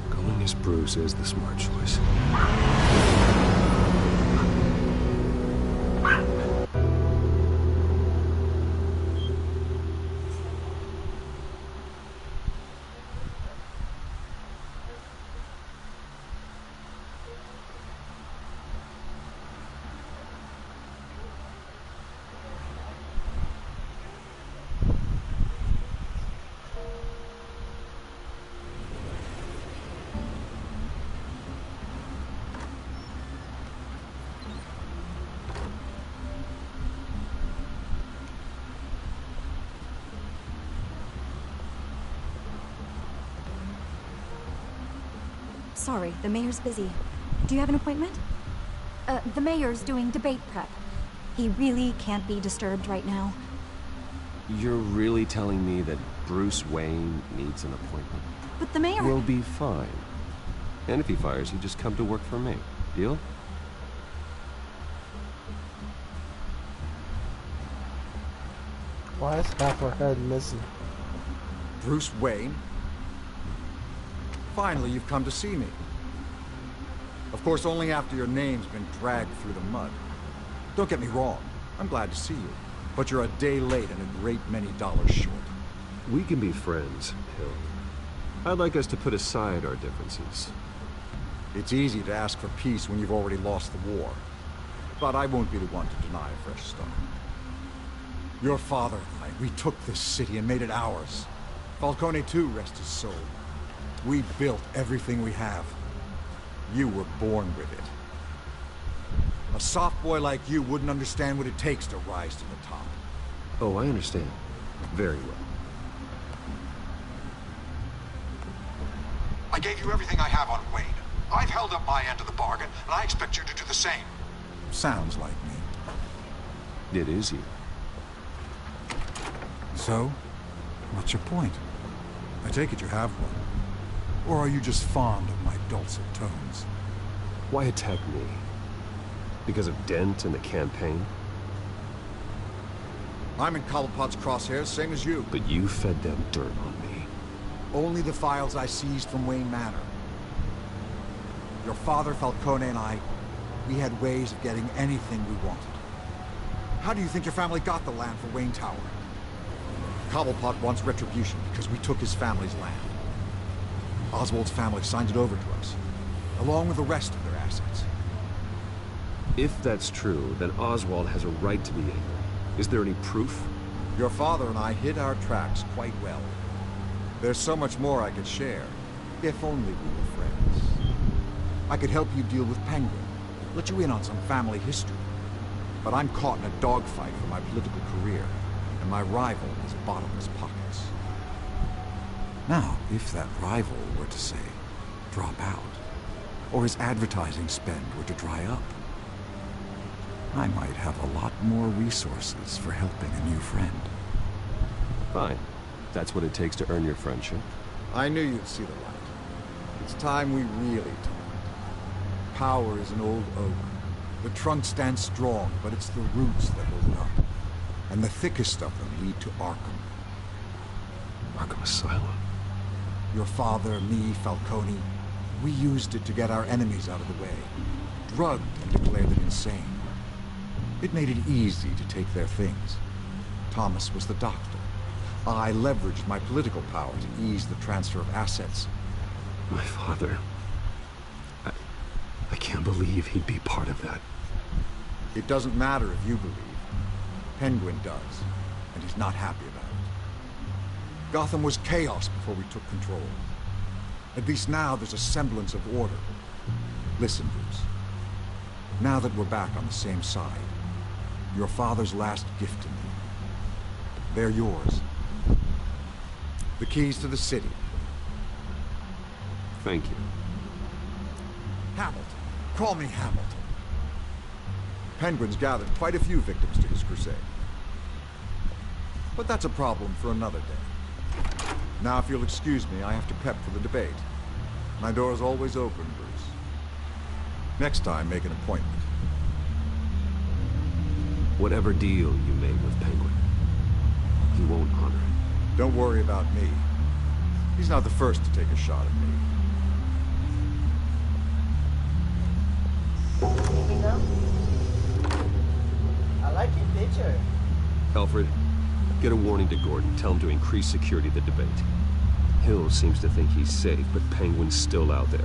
[SPEAKER 9] Going as Bruce is the smart choice.
[SPEAKER 17] Sorry, the mayor's busy. Do you have an appointment? The mayor's doing debate prep. He really can't be disturbed right now.
[SPEAKER 9] You're really telling me that Bruce Wayne needs an appointment?
[SPEAKER 17] But the mayor...
[SPEAKER 9] We'll be fine. And if he fires you, just come to work for me. Deal?
[SPEAKER 1] Why is half her head missing?
[SPEAKER 16] Bruce Wayne? Finally, you've come to see me. Of course, only after your name's been dragged through the mud. Don't get me wrong, I'm glad to see you. But you're a day late and a great many dollars short.
[SPEAKER 9] We can be friends, Hill. I'd like us to put aside our differences.
[SPEAKER 16] It's easy to ask for peace when you've already lost the war. But I won't be the one to deny a fresh start. Your father and I, we took this city and made it ours. Falcone too, rest his soul. We built everything we have. You were born with it. A soft boy like you wouldn't understand what it takes to rise to the top.
[SPEAKER 9] Oh, I understand. Very well.
[SPEAKER 16] I gave you everything I have on Wayne. I've held up my end of the bargain, and I expect you to do the same. Sounds like me.
[SPEAKER 9] It is you.
[SPEAKER 16] So, what's your point? I take it you have one. Or are you just fond of my dulcet tones?
[SPEAKER 9] Why attack me? Because of Dent and the campaign?
[SPEAKER 16] I'm in Cobblepot's crosshairs, same as you.
[SPEAKER 9] But you fed them dirt on me.
[SPEAKER 16] Only the files I seized from Wayne Manor. Your father, Falcone, and I, we had ways of getting anything we wanted. How do you think your family got the land for Wayne Tower? Cobblepot wants retribution because we took his family's land. Oswald's family signed it over to us, along with the rest of their assets.
[SPEAKER 9] If that's true, then Oswald has a right to be angry. Is there any proof?
[SPEAKER 16] Your father and I hid our tracks quite well. There's so much more I could share, if only we were friends. I could help you deal with Penguin, let you in on some family history. But I'm caught in a dogfight for my political career, and my rival has bottomless pockets. Now, if that rival were to say, drop out, or his advertising spend were to dry up, I might have a lot more resources for helping a new friend.
[SPEAKER 9] Fine. That's what it takes to earn your friendship.
[SPEAKER 16] I knew you'd see the light. It's time we really talked. Power is an old oak. The trunk stands strong, but it's the roots that hold it up. And the thickest of them lead to Arkham.
[SPEAKER 9] Arkham Asylum.
[SPEAKER 16] Your father, me, Falcone, we used it to get our enemies out of the way. Drugged and declared them insane. It made it easy to take their things. Thomas was the doctor. I leveraged my political power to ease the transfer of assets.
[SPEAKER 9] My father... I can't believe he'd be part of that.
[SPEAKER 16] It doesn't matter if you believe. Penguin does, and he's not happy about it. Gotham was chaos before we took control. At least now there's a semblance of order. Listen, Bruce. Now that we're back on the same side, your father's last gift to me, they're yours. The keys to the city.
[SPEAKER 9] Thank you.
[SPEAKER 16] Hamilton. Call me Hamilton. Penguin's gathered quite a few victims to his crusade. But that's a problem for another day. Now, if you'll excuse me, I have to prep for the debate. My door is always open, Bruce. Next time, make an appointment.
[SPEAKER 9] Whatever deal you made with Penguin, he won't honor it.
[SPEAKER 16] Don't worry about me. He's not the first to take a shot at me.
[SPEAKER 18] I like your picture.
[SPEAKER 9] Alfred, get a warning to Gordon. Tell him to increase security at the debate. Hill seems to think he's safe, but Penguin's still out there.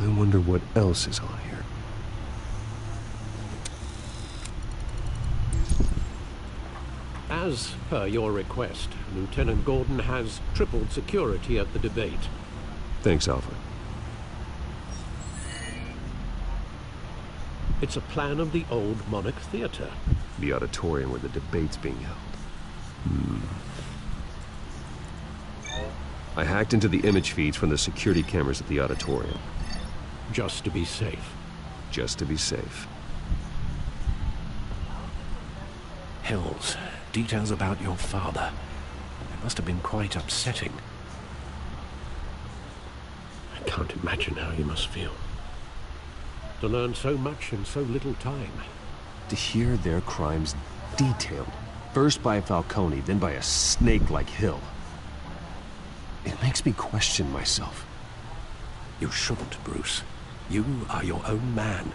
[SPEAKER 9] I wonder what else is on here.
[SPEAKER 8] As per your request, Lieutenant Gordon has tripled security at the debate.
[SPEAKER 9] Thanks, Alfred.
[SPEAKER 8] It's a plan of the old Monarch Theater.
[SPEAKER 9] The auditorium where the debate's being held. I hacked into the image feeds from the security cameras at the auditorium.
[SPEAKER 8] Just to be safe.
[SPEAKER 9] Just to be safe.
[SPEAKER 8] Hills, details about your father. It must have been quite upsetting. I can't imagine how you must feel. To learn so much in so little time.
[SPEAKER 9] To hear their crimes detailed. First by Falcone, then by a snake like Hill. It makes me question myself.
[SPEAKER 8] You shouldn't, Bruce. You are your own man.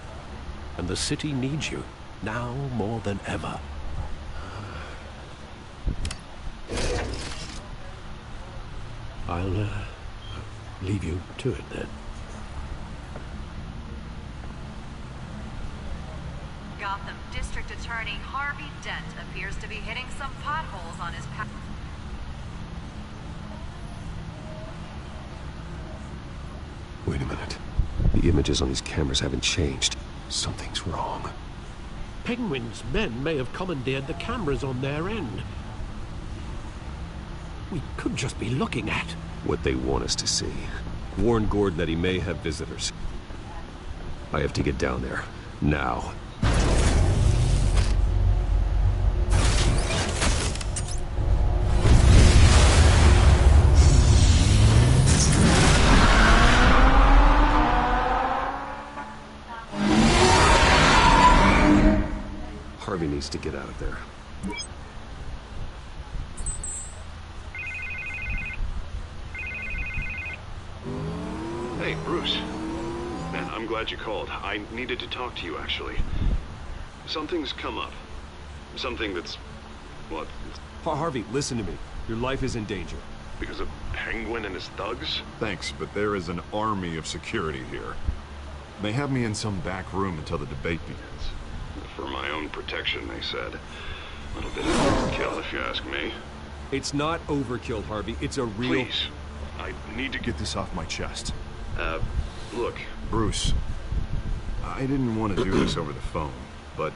[SPEAKER 8] And the city needs you, now more than ever. I'll leave you to it then.
[SPEAKER 19] Gotham District Attorney Harvey Dent appears to be hitting some potholes on his path.
[SPEAKER 9] Wait a minute. The images on these cameras haven't changed. Something's wrong.
[SPEAKER 8] Penguin's men may have commandeered the cameras on their end. We could just be looking at
[SPEAKER 9] what they want us to see. Warn Gordon that he may have visitors. I have to get down there. Now. Harvey needs to get out of there.
[SPEAKER 3] Hey, Bruce. Man, I'm glad you called. I needed to talk to you, actually. Something's come up. Something that's... what?
[SPEAKER 9] Harvey, listen to me. Your life is in danger.
[SPEAKER 3] Because of Penguin and his thugs?
[SPEAKER 20] Thanks, but there is an army of security here. They have me in some back room until the debate begins.
[SPEAKER 3] For my own protection, they said. A little bit of overkill, if you ask me.
[SPEAKER 9] It's not overkill, Harvey. It's a real...
[SPEAKER 3] Please. I need to
[SPEAKER 20] Get this off my chest.
[SPEAKER 3] Look.
[SPEAKER 20] Bruce, I didn't want to do this over the phone, but...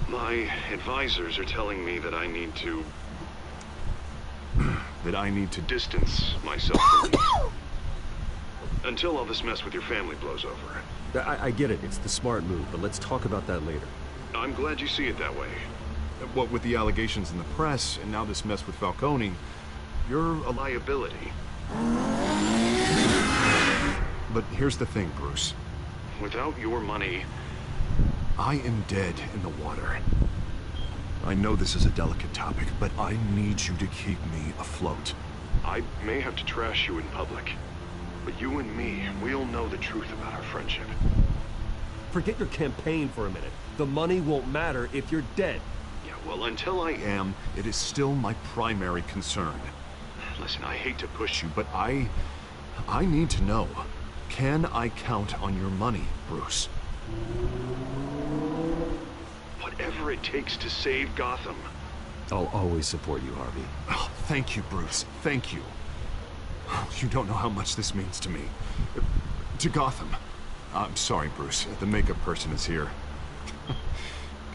[SPEAKER 3] my advisors are telling me that I need to... distance myself from you. Until all this mess with your family blows over.
[SPEAKER 9] I get it. It's the smart move, but let's talk about that later.
[SPEAKER 3] I'm glad you see it that way.
[SPEAKER 20] What with the allegations in the press, and now this mess with Falcone, you're a
[SPEAKER 3] liability.
[SPEAKER 20] But here's the thing, Bruce.
[SPEAKER 3] Without your money,
[SPEAKER 20] I am dead in the water. I know this is a delicate topic, but I need you to keep me afloat. I may have to trash you in public, but you and me, we'll know the truth about our friendship.
[SPEAKER 9] Forget your campaign for a minute. The money won't matter if you're dead.
[SPEAKER 20] Yeah, well, until I am, it is still my primary concern. Listen, I hate to push you, but I need to know. Can I count on your money, Bruce? Whatever it takes to save Gotham.
[SPEAKER 9] I'll always support you, Harvey.
[SPEAKER 20] Oh, thank you, Bruce. Thank you. You don't know how much this means to me. To Gotham. I'm sorry, Bruce. The makeup person is here.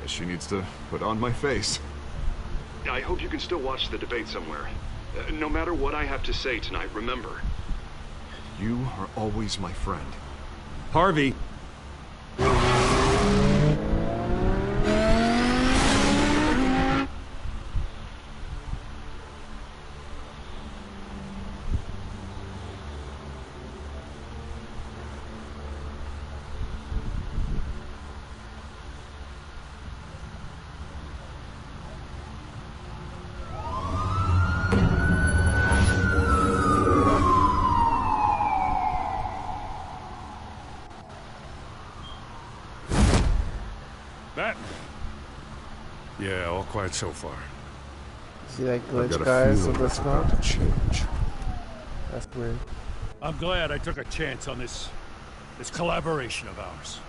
[SPEAKER 20] Guess she needs to put on my face. I hope you can still watch the debate somewhere. No matter what I have to say tonight, remember, you are always my friend.
[SPEAKER 9] Harvey!
[SPEAKER 5] Yeah, all quiet so far.
[SPEAKER 1] See that glitch, guys, with the smoke?
[SPEAKER 20] Change.
[SPEAKER 1] That's weird.
[SPEAKER 5] I'm glad I took a chance on this collaboration of ours.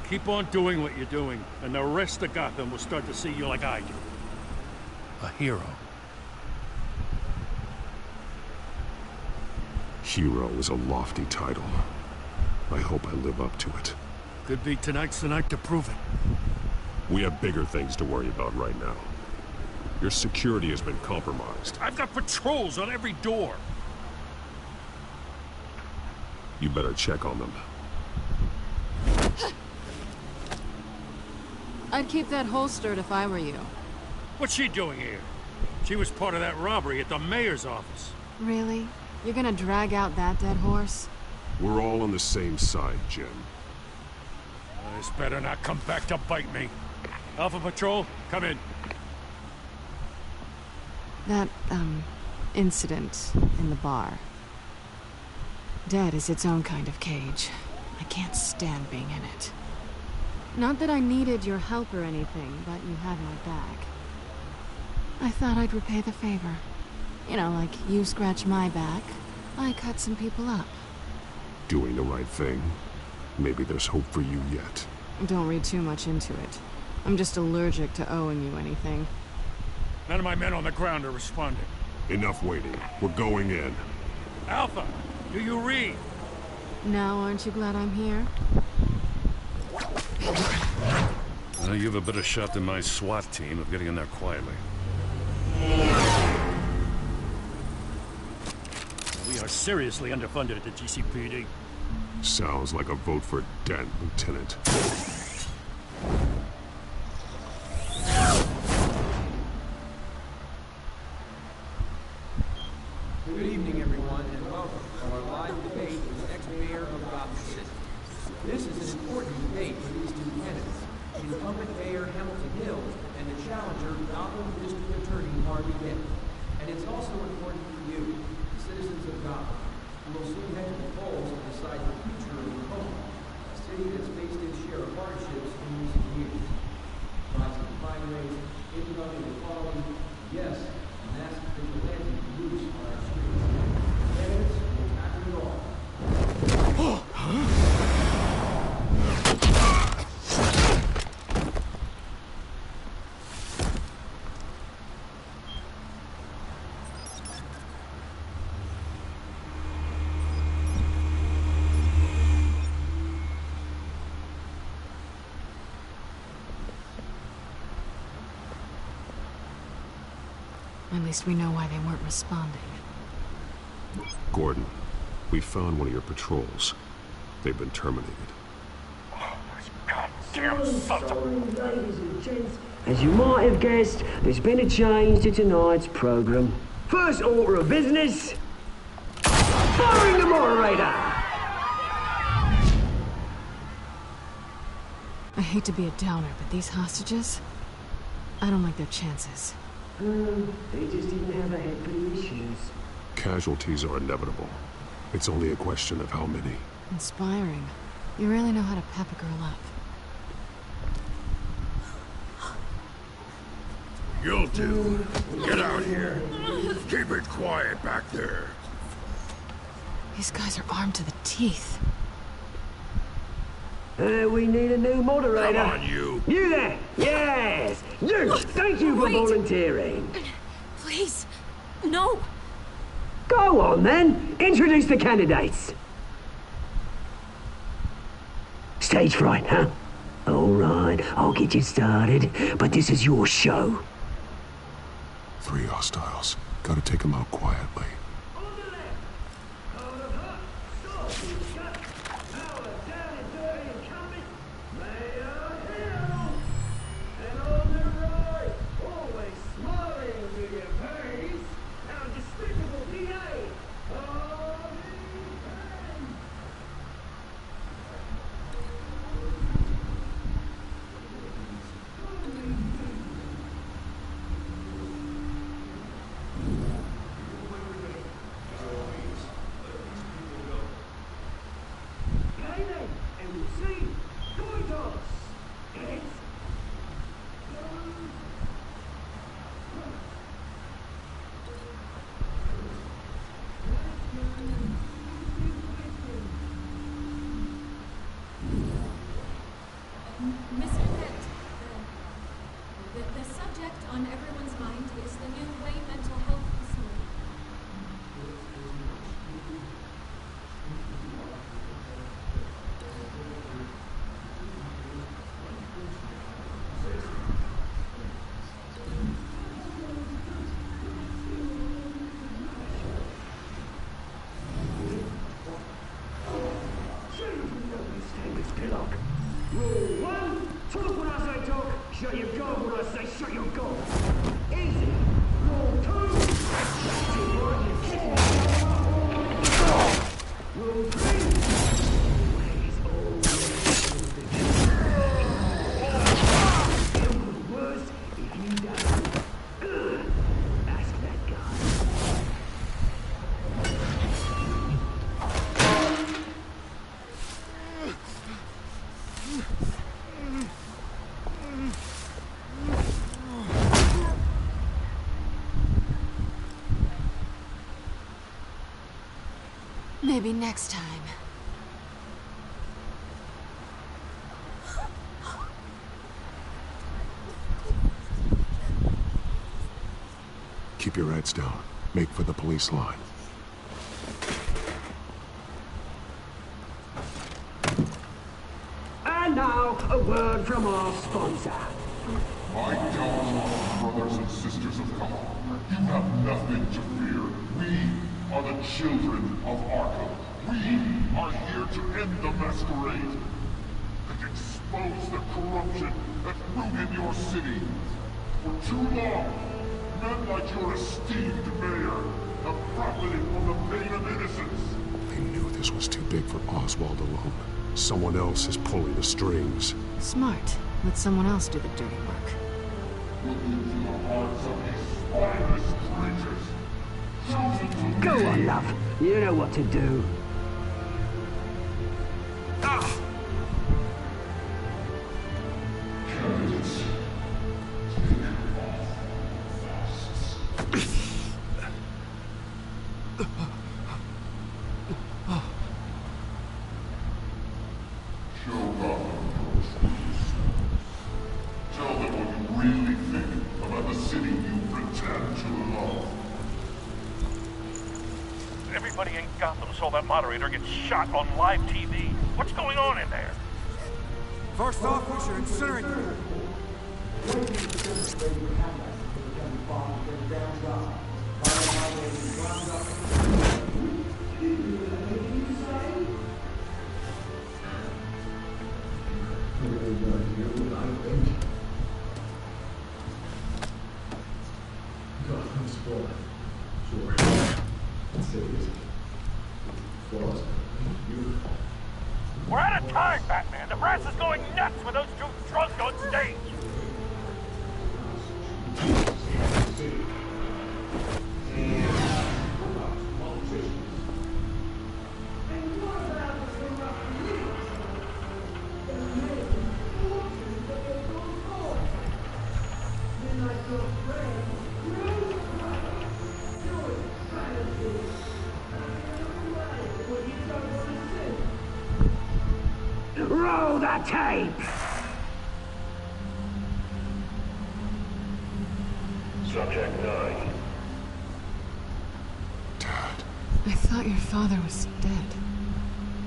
[SPEAKER 5] Keep on doing what you're doing, and the rest of Gotham will start to see you like I do. A hero.
[SPEAKER 3] Hero is a lofty title. I hope I live up to it.
[SPEAKER 5] Could be tonight's the night to prove it.
[SPEAKER 3] We have bigger things to worry about right now. Your security has been compromised.
[SPEAKER 5] I've got patrols on every door.
[SPEAKER 3] You better check on them.
[SPEAKER 6] I'd keep that holstered if I were you.
[SPEAKER 5] What's she doing here? She was part of that robbery at the mayor's office.
[SPEAKER 6] Really? You're gonna drag out that dead horse?
[SPEAKER 3] We're all on the same side, Jim.
[SPEAKER 5] This better not come back to bite me. Alpha Patrol, come in.
[SPEAKER 6] That, incident in the bar. Dead is its own kind of cage. I can't stand being in it. Not that I needed your help or anything, but you had my back. I thought I'd repay the favor. You know, like you scratch my back, I cut some people up.
[SPEAKER 3] Doing the right thing. Maybe there's hope for you yet.
[SPEAKER 6] Don't read too much into it. I'm just allergic to owing you anything.
[SPEAKER 5] None of my men on the ground are responding.
[SPEAKER 3] Enough waiting. We're going in.
[SPEAKER 5] Alpha, do you read?
[SPEAKER 6] Now aren't you glad I'm here?
[SPEAKER 5] Well, you have a better shot than my SWAT team of getting in there quietly. We are seriously underfunded at the GCPD.
[SPEAKER 3] Sounds like a vote for Dent, Lieutenant.
[SPEAKER 21] Good evening, everyone, and welcome to our live debate with the next mayor of Gotham City. This is an important debate for these two candidates, incumbent Mayor Hamilton Hill and the challenger Gotham District Attorney Harvey Dent. And it's also important for you, the citizens of Gotham, who will soon head to the polls to decide the future of Tacoma, a city that's faced its share of hardships in recent years. Rising crime rates, income inequality, yes, mass vigilante loose on our streets. Candidates will tackle it all.
[SPEAKER 6] At least we know why they weren't responding.
[SPEAKER 3] Gordon, we found one of your patrols. They've been terminated.
[SPEAKER 22] Ladies and gents, as you might have guessed, there's been a change to tonight's program. First order of business, firing the moderator!
[SPEAKER 6] I hate to be a downer, but these hostages... I don't like their chances.
[SPEAKER 22] They just didn't have a head for the issues.
[SPEAKER 3] Casualties are inevitable. It's only a question of how many.
[SPEAKER 6] Inspiring. You really know how to pep a girl up.
[SPEAKER 11] You'll do. Get out here. Keep it quiet back there.
[SPEAKER 6] These guys are armed to the teeth.
[SPEAKER 22] We need a new moderator.
[SPEAKER 11] Come on, you.
[SPEAKER 22] You there! Yes! You! Thank you for volunteering.
[SPEAKER 4] Please, no.
[SPEAKER 22] Go on, then. Introduce the candidates. Stage fright, huh? All right, I'll get you started, but this is your show.
[SPEAKER 3] 3 hostiles. Gotta take them out quietly.
[SPEAKER 4] Mr. Kent, the subject on everyone's mind is the new Wayne mental health facility.
[SPEAKER 22] Rule 1, talk when I say talk, shut your gob when I say shut your gob. Easy. Rule 2, shut your word, you kick me. Rule 3, worse if you don't. Ask that guy.
[SPEAKER 6] Maybe next time.
[SPEAKER 3] Keep your heads down. Make for the police line.
[SPEAKER 22] And now, a word from our sponsor.
[SPEAKER 11] My download brothers and sisters of God, you have nothing to fear. We are the children of Arkham. We are here to end the masquerade and expose the corruption that rooted your city. For too long, men like your esteemed mayor have profited from the pain of innocence.
[SPEAKER 3] They knew this was too big for Oswald alone. Someone else is pulling the strings.
[SPEAKER 6] Smart. Let someone else do the dirty work.
[SPEAKER 11] Look into the hearts of these spineless creatures. Chosen to
[SPEAKER 22] Go on, love. You know what to do.
[SPEAKER 11] candidates. Show Gotham your truths. Tell them what you really think about the city you pretend to love.
[SPEAKER 10] Everybody in Gotham saw that moderator get shot on live TV. What's going on in there?
[SPEAKER 7] First off, we should incinerate them.
[SPEAKER 12] Gotham's fallen. Sure. The city is flawless, beautiful.
[SPEAKER 10] We're out of time, Batman. The brass is going nuts with those two drunk on stage.
[SPEAKER 22] Roll the tape!
[SPEAKER 11] Subject 9.
[SPEAKER 6] I thought your father was dead.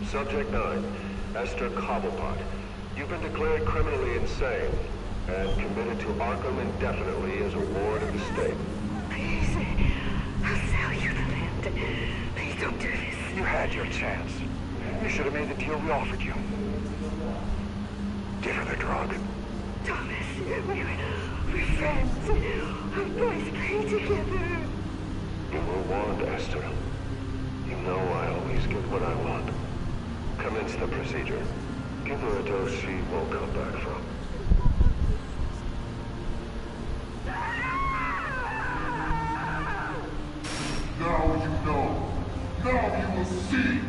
[SPEAKER 11] Subject 9, Esther Cobblepot. You've been declared criminally insane and committed to Arkham indefinitely as a ward of the state.
[SPEAKER 22] Please, I'll sell you the land. Please don't do this.
[SPEAKER 11] You had your chance. You should have made the deal we offered you. Give her the drug.
[SPEAKER 22] Thomas, we're friends. Our boys play together.
[SPEAKER 11] You were warned, Esther. You know I always get what I want. Commence the procedure. Give her a dose she won't come back from.
[SPEAKER 14] Now you know. Now you will see.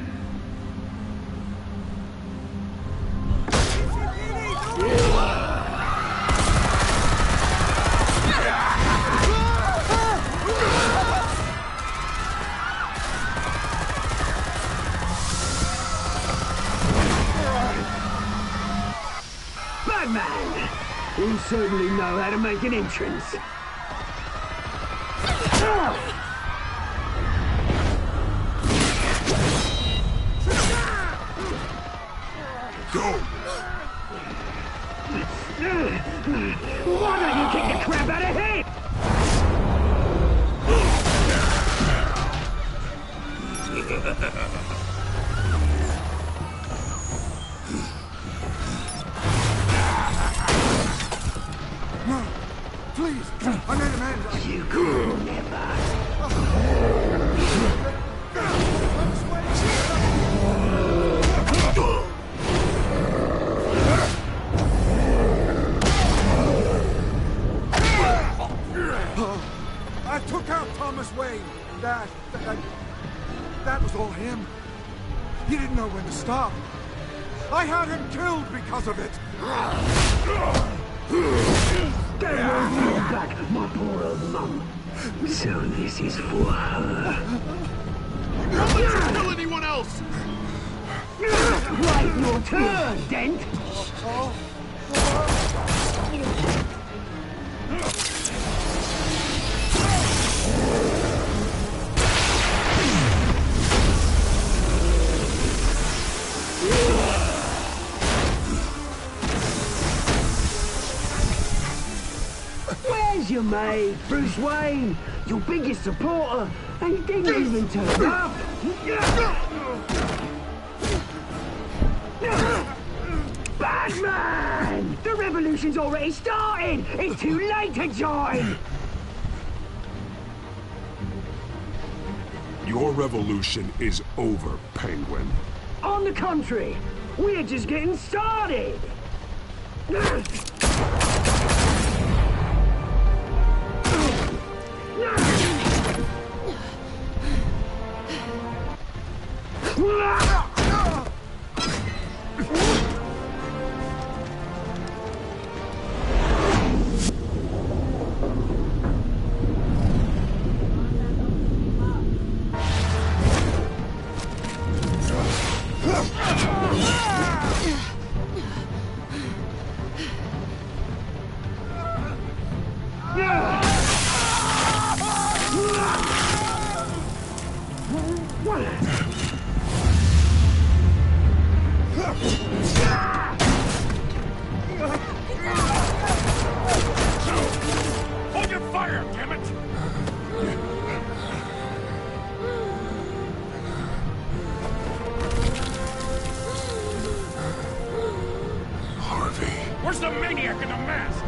[SPEAKER 22] Batman! You certainly know how to make an entrance.
[SPEAKER 11] Go!
[SPEAKER 22] Why don't you kick the crap out of him?
[SPEAKER 7] No! Please! I made Amanda!
[SPEAKER 22] You could never.
[SPEAKER 7] I took out Thomas Wayne. That was all him. He didn't know when to stop. I had him killed because of it.
[SPEAKER 22] Get your back, my poor old mum. So this is for her.
[SPEAKER 14] Don't let you kill anyone else!
[SPEAKER 22] Right, your turn, Dent. Where's your mate, Bruce Wayne? Your biggest supporter, and he didn't even turn up. Batman! The revolution's already started! It's too late to join!
[SPEAKER 3] Your revolution is over, Penguin.
[SPEAKER 22] On the contrary, we're just getting started!
[SPEAKER 10] Hold your fire, damn it!
[SPEAKER 3] Harvey.
[SPEAKER 10] Where's the maniac in the mask?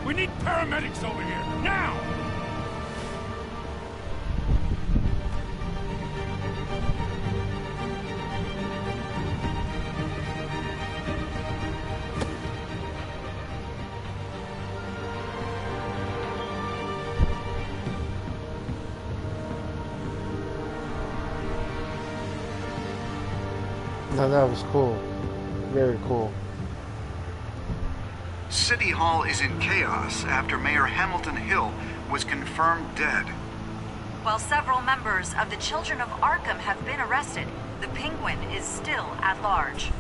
[SPEAKER 10] We need paramedics over here, now!
[SPEAKER 1] No, that was cool. Very cool.
[SPEAKER 2] City Hall is in chaos after Mayor Hamilton Hill was confirmed dead.
[SPEAKER 19] While several members of the Children of Arkham have been arrested, the Penguin is still at large.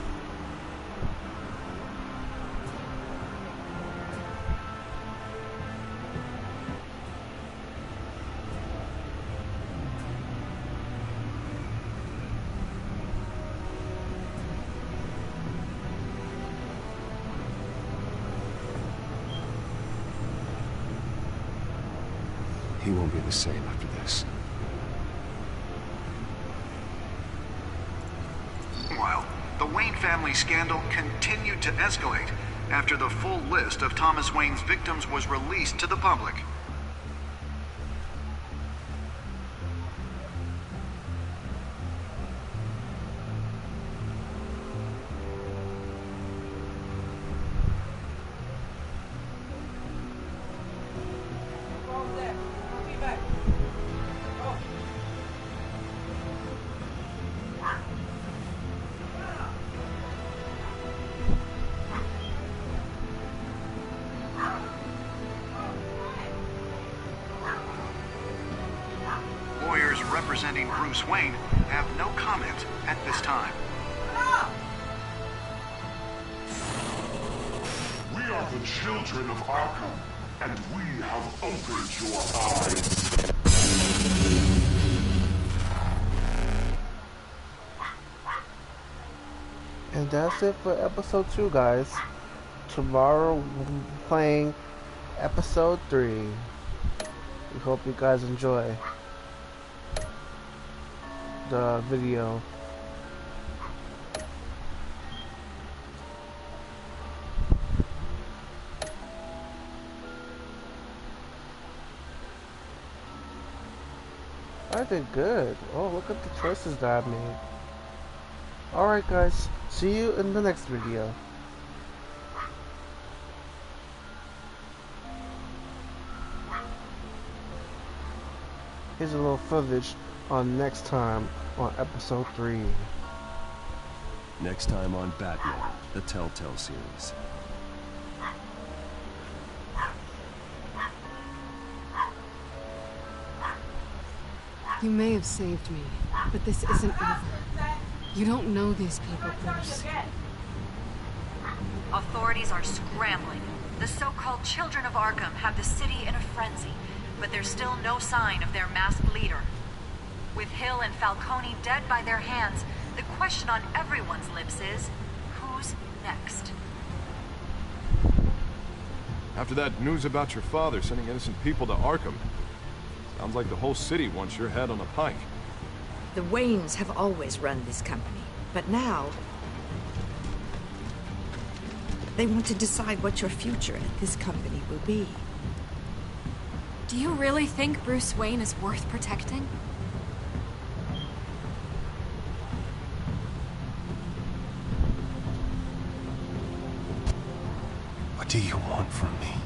[SPEAKER 9] He won't be the same after this.
[SPEAKER 2] Meanwhile, the Wayne family scandal continued to escalate after the full list of Thomas Wayne's victims was released to the public. Lawyers representing Bruce Wayne have no comment at this time.
[SPEAKER 14] We are the children of Arkham, and we have opened your eyes.
[SPEAKER 1] And that's it for episode 2, guys. Tomorrow we'll be playing episode 3. We hope you guys enjoy the video. I did good. Oh, look at the choices that I made. Alright guys, see you in the next video. Here's a little footage on next time on episode 3.
[SPEAKER 9] Next time on Batman, the Telltale series.
[SPEAKER 6] You may have saved me, but this isn't over. You don't know these people, Bruce.
[SPEAKER 19] Authorities are scrambling. The so-called Children of Arkham have the city in a frenzy, but there's still no sign of their masked leader. With Hill and Falcone dead by their hands, the question on everyone's lips is, who's next?
[SPEAKER 3] After that news about your father sending innocent people to Arkham, sounds like the whole city wants your head on a pike.
[SPEAKER 15] The Waynes have always run this company, but now they want to decide what your future at this company will be.
[SPEAKER 4] Do you really think Bruce Wayne is worth protecting?
[SPEAKER 9] What do you want from me?